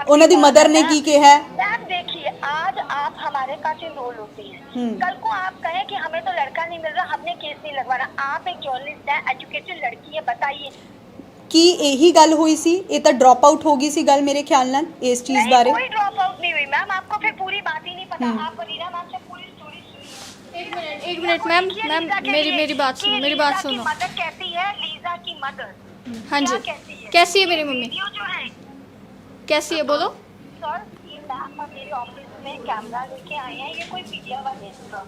ਉਹਨਾਂ ਦੀ ਮਦਰ ਨੇ ਕੀ ਕਿਹਾ ਹੈ। मैम देखिए, आज आप हमारे पास इनरोल होती है, कल को आप कहें कि हमें तो लड़का नहीं मिल रहा, हमने केस नहीं लगवाना। आप एक जर्नलिस्ट है, एजुकेटेड लड़की है, बताइए। ਕੀ ਇਹੀ ਗੱਲ ਹੋਈ ਸੀ? ਇਹ ਤਾਂ ਡ੍ਰੌਪ ਆਊਟ ਹੋ ਗਈ ਸੀ ਗੱਲ ਮੇਰੇ ਖਿਆਲ ਨਾਲ ਇਸ ਚੀਜ਼ नहीं, ਬਾਰੇ। कोई ड्रॉप आउट नहीं हुई मैम, आपको फिर पूरी बात ही नहीं पता। आप रीना मैम से पूरी स्टोरी सुनिए। एक मिनट मैम, मेरी बात सुनो, मेरी बात सुनो। मदर कहती है, लीजा की मदर हाँ जी, क्या कहती है? कैसी है मेरी मम्मी? वीडियो जो है कैसी है बोलो? सर, ये मैम मेरे ऑफिस में कैमरा लेके आए हैं, ये कोई मीडिया वाले हैं सर।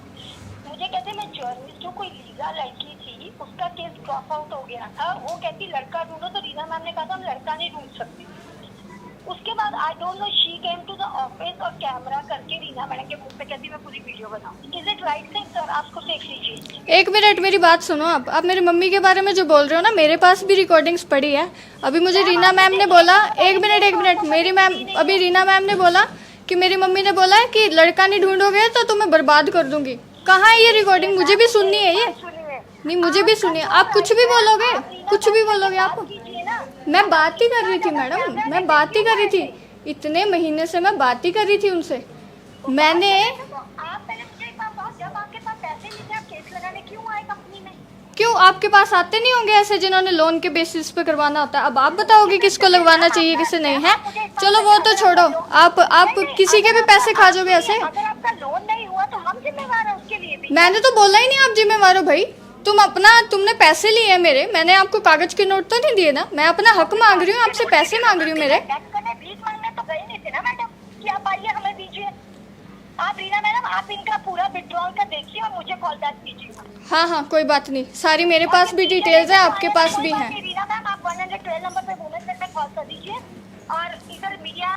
मुझे कहते मैं जर्नलिस्ट हूँ, कोई लीजा लड़की थी, उसका केस ड्रॉप आउट हो गया था। वो कहती लड़का ढूंढो, तो रीना मैम ने कहा था हम लड़का नहीं ढूंढ सकते। उसके बाद I don't know, she came to the office और कैमरा करके रीना मैडम के मुंह पे कहती मैं पूरी वीडियो बनाऊँ। Is it right thing sir? आपको देख लीजिए। एक मिनट मेरी बात सुनो। आप मेरी मम्मी के बारे में जो बोल रहे हो ना, मेरे पास भी रिकॉर्डिंग्स पड़ी है। अभी मुझे रीना मैम ने बोला, एक मिनट मेरी मैम, अभी रीना मैम ने बोला कि मेरी मम्मी ने बोला है कि लड़का नहीं ढूंढोगे तो तुम्हें बर्बाद कर दूंगी। कहाँ है ये रिकॉर्डिंग? मुझे भी सुननी है ये। नहीं, मुझे भी सुनिए। आप कुछ भी बोलोगे, कुछ भी बोलोगे आप। मैं बात ही कर रही थी मैडम, मैं बात ही कर रही थी, इतने महीने से मैं बात ही कर रही थी उनसे। मैंने आप पहले मुझे एक बात बताओ, जब आपके पास पैसे नहीं थे, आप केस लगाने क्यों आए कंपनी में? क्यों आपके पास आते नहीं होंगे ऐसे जिन्होंने लोन के बेसिस पे करवाना होता है? अब आप बताओगे किसको लगवाना चाहिए किसे नहीं है। चलो वो तो छोड़ो, आप किसी के भी पैसे खा जाओगे ऐसे। अगर आपका लोन नहीं हुआ तो हम जिम्मेवार हैं उसके लिए भी। मैंने तो बोला ही नहीं आप जिम्मेवार हो भाई। तुमने पैसे लिए हैं मेरे, मैंने आपको कागज के नोट तो नहीं दिए ना। मैं अपना हक मांग रही हूँ, आपसे पैसे मांग रही हूँ मेरे। भीख मांगने तो गए नहीं थे ना मैडम कि आप आइए हमें दीजिए। आप रीना मैडम, आप इनका पूरा विड्रॉल का देखिए और मुझे कॉल बैक कीजिए। हाँ, कोई बात नहीं, सारी मेरे पास भी डिटेल्स है, आपके पास भी हैं। रीना मैम, आप 112 नंबर पे वुमेन सेल पे कॉल कर दीजिए। और इधर media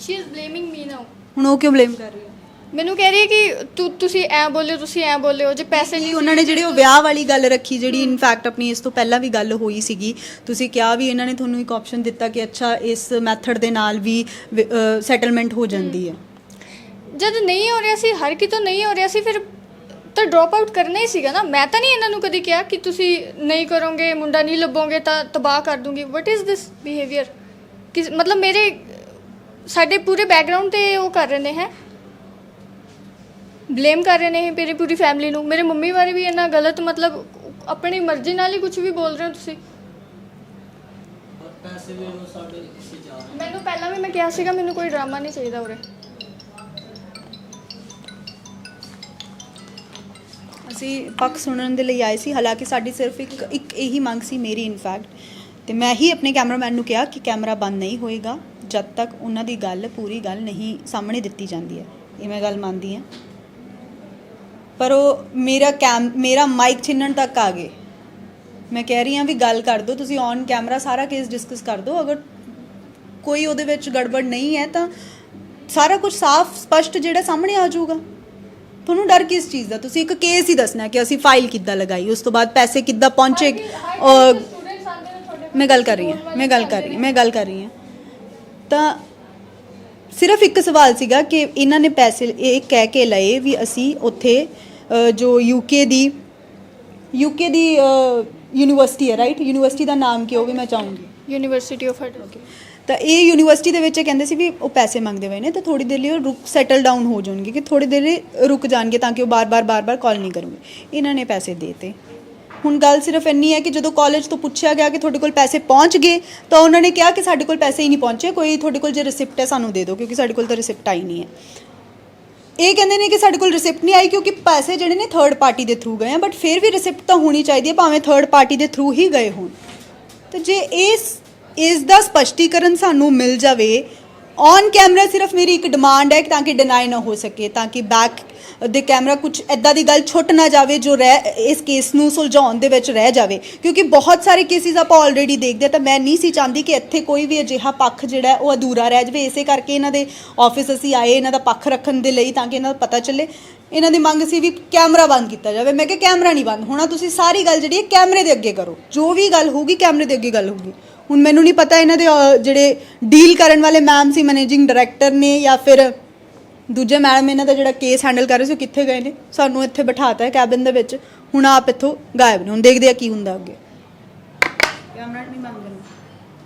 she is blaming me now. ਹੁਣ ਉਹ ਕਿਉਂ ਬਲੇਮ ਕਰ ਰਹੀ ਹੈ? ਮੈਨੂੰ ਕਹਿ ਰਹੀ ਹੈ ਕਿ ਤੁਸੀਂ ਐ ਬੋਲੇ ਹੋ ਜੇ ਪੈਸੇ ਨਹੀਂ। ਉਹਨਾਂ ਨੇ ਜਿਹੜੇ ਉਹ ਵਿਆਹ ਵਾਲੀ ਗੱਲ ਰੱਖੀ, ਜਿਹੜੀ ਇਨਫੈਕਟ ਆਪਣੀ ਇਸ ਤੋਂ ਪਹਿਲਾਂ ਵੀ ਗੱਲ ਹੋਈ ਸੀਗੀ, ਤੁਸੀਂ ਕਿਹਾ ਵੀ ਇਹਨਾਂ ਨੇ ਤੁਹਾਨੂੰ ਇੱਕ ਆਪਸ਼ਨ ਦਿੱਤਾ ਕਿ ਅੱਛਾ ਇਸ ਮੈਥਡ ਦੇ ਨਾਲ ਵੀ ਸੈਟਲਮੈਂਟ ਹੋ ਜਾਂਦੀ ਹੈ। ਜਦ ਨਹੀਂ ਹੋ ਰਿਹਾ ਸੀ, ਹਰ ਕਿਤੋਂ ਨਹੀਂ ਹੋ ਰਿਹਾ ਸੀ, ਫਿਰ ਤਾਂ ਡ੍ਰੌਪ ਆਊਟ ਕਰਨਾ ਹੀ ਸੀਗਾ ਨਾ। ਮੈਂ ਤਾਂ ਨਹੀਂ ਇਹਨਾਂ ਨੂੰ ਕਦੀ ਕਿਹਾ ਕਿ ਤੁਸੀਂ ਨਹੀਂ ਕਰੋਗੇ, ਮੁੰਡਾ ਨਹੀਂ ਲੱਭੋਗੇ ਤਾਂ ਤਬਾਹ ਕਰ ਦੂੰਗੀ। What is this behaviour? ਕਿ ਮਤਲਬ ਸਾਡੇ ਪੂਰੇ ਬੈਕਗ੍ਰਾਉਂਡ ਤੇ ਉਹ ਕਰ ਰਹੇ ਹੈ, ਬਲੇਮ ਕਰ ਰਹੇ ਨੇ ਮੇਰੀ ਪੂਰੀ ਫੈਮਿਲੀ ਨੂੰ। ਮੇਰੇ ਮੰਮੀ ਬਾਰੇ ਵੀ ਇੰਨਾ ਗਲਤ, ਮਤਲਬ ਆਪਣੀ ਮਰਜ਼ੀ ਨਾਲ ਹੀ ਕੁਝ ਵੀ ਬੋਲ ਰਹੇ ਹੋ ਤੁਸੀਂ। ਮੈਨੂੰ ਪਹਿਲਾਂ ਵੀ ਮੈਂ ਕਿਹਾ ਸੀਗਾ ਮੈਨੂੰ ਕੋਈ ਡਰਾਮਾ ਨਹੀਂ ਚਾਹੀਦਾ ਉਰੇ। ਅਸੀਂ ਪੱਖ ਸੁਣਨ ਦੇ ਲਈ ਆਏ ਸੀ। ਹਾਲਾਂਕਿ ਸਾਡੀ ਸਿਰਫ ਇੱਕ ਇਹੀ ਮੰਗ ਸੀ ਮੇਰੀ ਇਨਫੈਕਟ, ਤੇ ਮੈਂ ਹੀ ਆਪਣੇ ਕੈਮਰਾਮੈਨ ਨੂੰ ਕਿਹਾ ਕਿ ਕੈਮਰਾ ਬੰਦ ਨਹੀਂ ਹੋਏਗਾ ਜਦ ਤੱਕ ਉਹਨਾਂ ਦੀ ਗੱਲ ਪੂਰੀ ਗੱਲ ਨਹੀਂ ਸਾਹਮਣੇ ਦਿੱਤੀ ਜਾਂਦੀ ਹੈ। ਇਹ ਮੈਂ ਗੱਲ ਮੰਨਦੀ ਹਾਂ, ਪਰ ਉਹ ਮੇਰਾ ਮਾਈਕ ਛਿੰਨਣ ਤੱਕ ਆ ਗਏ। ਮੈਂ ਕਹਿ ਰਹੀ ਹਾਂ ਵੀ ਗੱਲ ਕਰ ਦਿਓ ਤੁਸੀਂ ਔਨ ਕੈਮਰਾ, ਸਾਰਾ ਕੇਸ ਡਿਸਕਸ ਕਰ ਦਿਓ। ਅਗਰ ਕੋਈ ਉਹਦੇ ਵਿੱਚ ਗੜਬੜ ਨਹੀਂ ਹੈ ਤਾਂ ਸਾਰਾ ਕੁਝ ਸਾਫ਼ ਸਪਸ਼ਟ ਜਿਹੜਾ ਸਾਹਮਣੇ ਆ ਜਾਊਗਾ। ਤੁਹਾਨੂੰ ਡਰ ਕਿਸ ਚੀਜ਼ ਦਾ? ਤੁਸੀਂ ਇੱਕ ਕੇਸ ਹੀ ਦੱਸਣਾ ਕਿ ਅਸੀਂ ਫਾਈਲ ਕਿੱਦਾਂ ਲਗਾਈ, ਉਸ ਤੋਂ ਬਾਅਦ ਪੈਸੇ ਕਿੱਦਾਂ ਪਹੁੰਚੇ। ਮੈਂ ਗੱਲ ਕਰ ਰਹੀ ਹਾਂ ਤਾਂ ਸਿਰਫ ਇੱਕ ਸਵਾਲ ਸੀਗਾ ਕਿ ਇਹਨਾਂ ਨੇ ਪੈਸੇ ਇਹ ਕਹਿ ਕੇ ਲਏ ਵੀ ਅਸੀਂ ਉੱਥੇ ਜੋ ਯੂਕੇ ਦੀ ਯੂਨੀਵਰਸਿਟੀ ਹੈ, ਰਾਈਟ? ਯੂਨੀਵਰਸਿਟੀ ਦਾ ਨਾਮ ਕੀ, ਉਹ ਵੀ ਮੈਂ ਚਾਹੂੰਗੀ। ਯੂਨੀਵਰਸਿਟੀ ਆਫ ਹੈਡਰੋਕੇ। ਤਾਂ ਇਹ ਯੂਨੀਵਰਸਿਟੀ ਦੇ ਵਿੱਚ ਕਹਿੰਦੇ ਸੀ ਵੀ ਉਹ ਪੈਸੇ ਮੰਗਦੇ ਹੋਏ ਨੇ ਤਾਂ ਥੋੜੀ ਦੇਰ ਲਈ ਉਹ ਸੈਟਲ ਡਾਊਨ ਹੋ ਜਾਣਗੇ, ਕਿ ਥੋੜੀ ਦੇਰ ਲਈ ਰੁਕ ਜਾਣਗੇ ਤਾਂ ਕਿ ਉਹ ਬਾਰ-ਬਾਰ ਕਾਲ ਨਹੀਂ ਕਰੂਗੇ। ਇਹਨਾਂ ਨੇ ਪੈਸੇ ਦੇਤੇ। ਹੁਣ ਗੱਲ ਸਿਰਫ ਇੰਨੀ ਹੈ ਕਿ ਜਦੋਂ ਕਾਲਜ ਤੋਂ ਪੁੱਛਿਆ ਗਿਆ ਕਿ ਤੁਹਾਡੇ ਕੋਲ ਪੈਸੇ ਪਹੁੰਚ ਗਏ ਤਾਂ ਉਹਨਾਂ ਨੇ ਕਿਹਾ ਕਿ ਸਾਡੇ ਕੋਲ ਪੈਸੇ ਹੀ ਨਹੀਂ ਪਹੁੰਚੇ, ਕੋਈ ਤੁਹਾਡੇ ਕੋਲ ਜੇ ਰਿਸਿਪਟ ਹੈ ਸਾਨੂੰ ਦੇ ਦਿਓ, ਕਿਉਂਕਿ ਸਾਡੇ ਕੋਲ ਤਾਂ ਰਿਸਿਪਟ ਆਈ ਨਹੀਂ ਹੈ। ਇਹ ਕਹਿੰਦੇ ਨੇ ਕਿ ਸਾਡੇ ਕੋਲ ਰਿਸਿਪਟ ਨਹੀਂ ਆਈ ਕਿਉਂਕਿ ਪੈਸੇ ਜਿਹੜੇ ਨੇ ਥਰਡ ਪਾਰਟੀ ਦੇ ਥਰੂ ਗਏ ਆ, ਬਟ ਫਿਰ ਵੀ ਰਿਸਿਪਟ ਤਾਂ ਹੋਣੀ ਚਾਹੀਦੀ ਹੈ ਭਾਵੇਂ ਥਰਡ ਪਾਰਟੀ ਦੇ ਥਰੂ ਹੀ ਗਏ ਹੋਣ। ਤੇ ਜੇ ਇਸ ਦਾ ਸਪਸ਼ਟੀਕਰਨ ਸਾਨੂੰ ਮਿਲ ਜਾਵੇ ਔਨ ਕੈਮਰਾ, ਸਿਰਫ ਮੇਰੀ ਇੱਕ ਡਿਮਾਂਡ ਹੈ ਤਾਂ ਕਿ ਡਿਨਾਈ ਨਾ ਹੋ ਸਕੇ, ਤਾਂ ਕਿ ਬੈਕ ਦੇ ਕੈਮਰਾ ਕੁਝ ਇੱਦਾਂ ਦੀ ਗੱਲ ਛੁੱਟ ਨਾ ਜਾਵੇ ਜੋ ਇਸ ਕੇਸ ਨੂੰ ਸੁਲਝਾਉਣ ਦੇ ਵਿੱਚ ਰਹਿ ਜਾਵੇ, ਕਿਉਂਕਿ ਬਹੁਤ ਸਾਰੇ ਕੇਸਿਸ ਆਪਾਂ ਆਲਰੇਡੀ ਦੇਖਦੇ ਤਾਂ ਮੈਂ ਨਹੀਂ ਸੀ ਚਾਹੁੰਦੀ ਕਿ ਇੱਥੇ ਕੋਈ ਵੀ ਅਜਿਹਾ ਪੱਖ ਜਿਹੜਾ ਉਹ ਅਧੂਰਾ ਰਹਿ ਜਾਵੇ। ਇਸੇ ਕਰਕੇ ਇਹਨਾਂ ਦੇ ਆਫਿਸ ਅਸੀਂ ਆਏ, ਇਹਨਾਂ ਦਾ ਪੱਖ ਰੱਖਣ ਦੇ ਲਈ, ਤਾਂ ਕਿ ਇਹਨਾਂ ਦਾ ਪਤਾ ਚੱਲੇ। ਇਹਨਾਂ ਦੀ ਮੰਗ ਸੀ ਵੀ ਕੈਮਰਾ ਬੰਦ ਕੀਤਾ ਜਾਵੇ। ਮੈਂ ਕਿਹਾ ਕੈਮਰਾ ਨਹੀਂ ਬੰਦ ਹੋਣਾ, ਤੁਸੀਂ ਸਾਰੀ ਗੱਲ ਜਿਹੜੀ ਹੈ ਕੈਮਰੇ ਦੇ ਅੱਗੇ ਕਰੋ, ਜੋ ਵੀ ਗੱਲ ਹੋਊਗੀ ਕੈਮਰੇ ਦੇ ਅੱਗੇ ਗੱਲ ਹੋਊਗੀ। ਹੁਣ ਮੈਨੂੰ ਨਹੀਂ ਪਤਾ ਇਹਨਾਂ ਦੇ ਜਿਹੜੇ ਡੀਲ ਕਰਨ ਵਾਲੇ ਮੈਮ ਸੀ, ਮੈਨੇਜਿੰਗ ਡਾਇਰੈਕਟਰ ਨੇ ਜਾਂ ਫਿਰ ਦੂਜੇ ਮੈਡਮ ਇਹਨਾਂ ਦਾ ਜਿਹੜਾ ਕੇਸ ਹੈਂਡਲ ਕਰ ਰਹੇ ਸੀ, ਉਹ ਕਿੱਥੇ ਗਏ ਨੇ? ਸਾਨੂੰ ਇੱਥੇ ਬਿਠਾਤਾ ਹੈ ਕੈਬਿਨ ਦੇ ਵਿੱਚ, ਹੁਣ ਆਪ ਇੱਥੋਂ ਗਾਇਬ ਨੇ। ਹੁਣ ਦੇਖਦੇ ਆ ਕੀ ਹੁੰਦਾ ਅੱਗੇ। ਕੈਮਰਾ ਨਹੀਂ ਬੰਦ ਕਰਨਾ।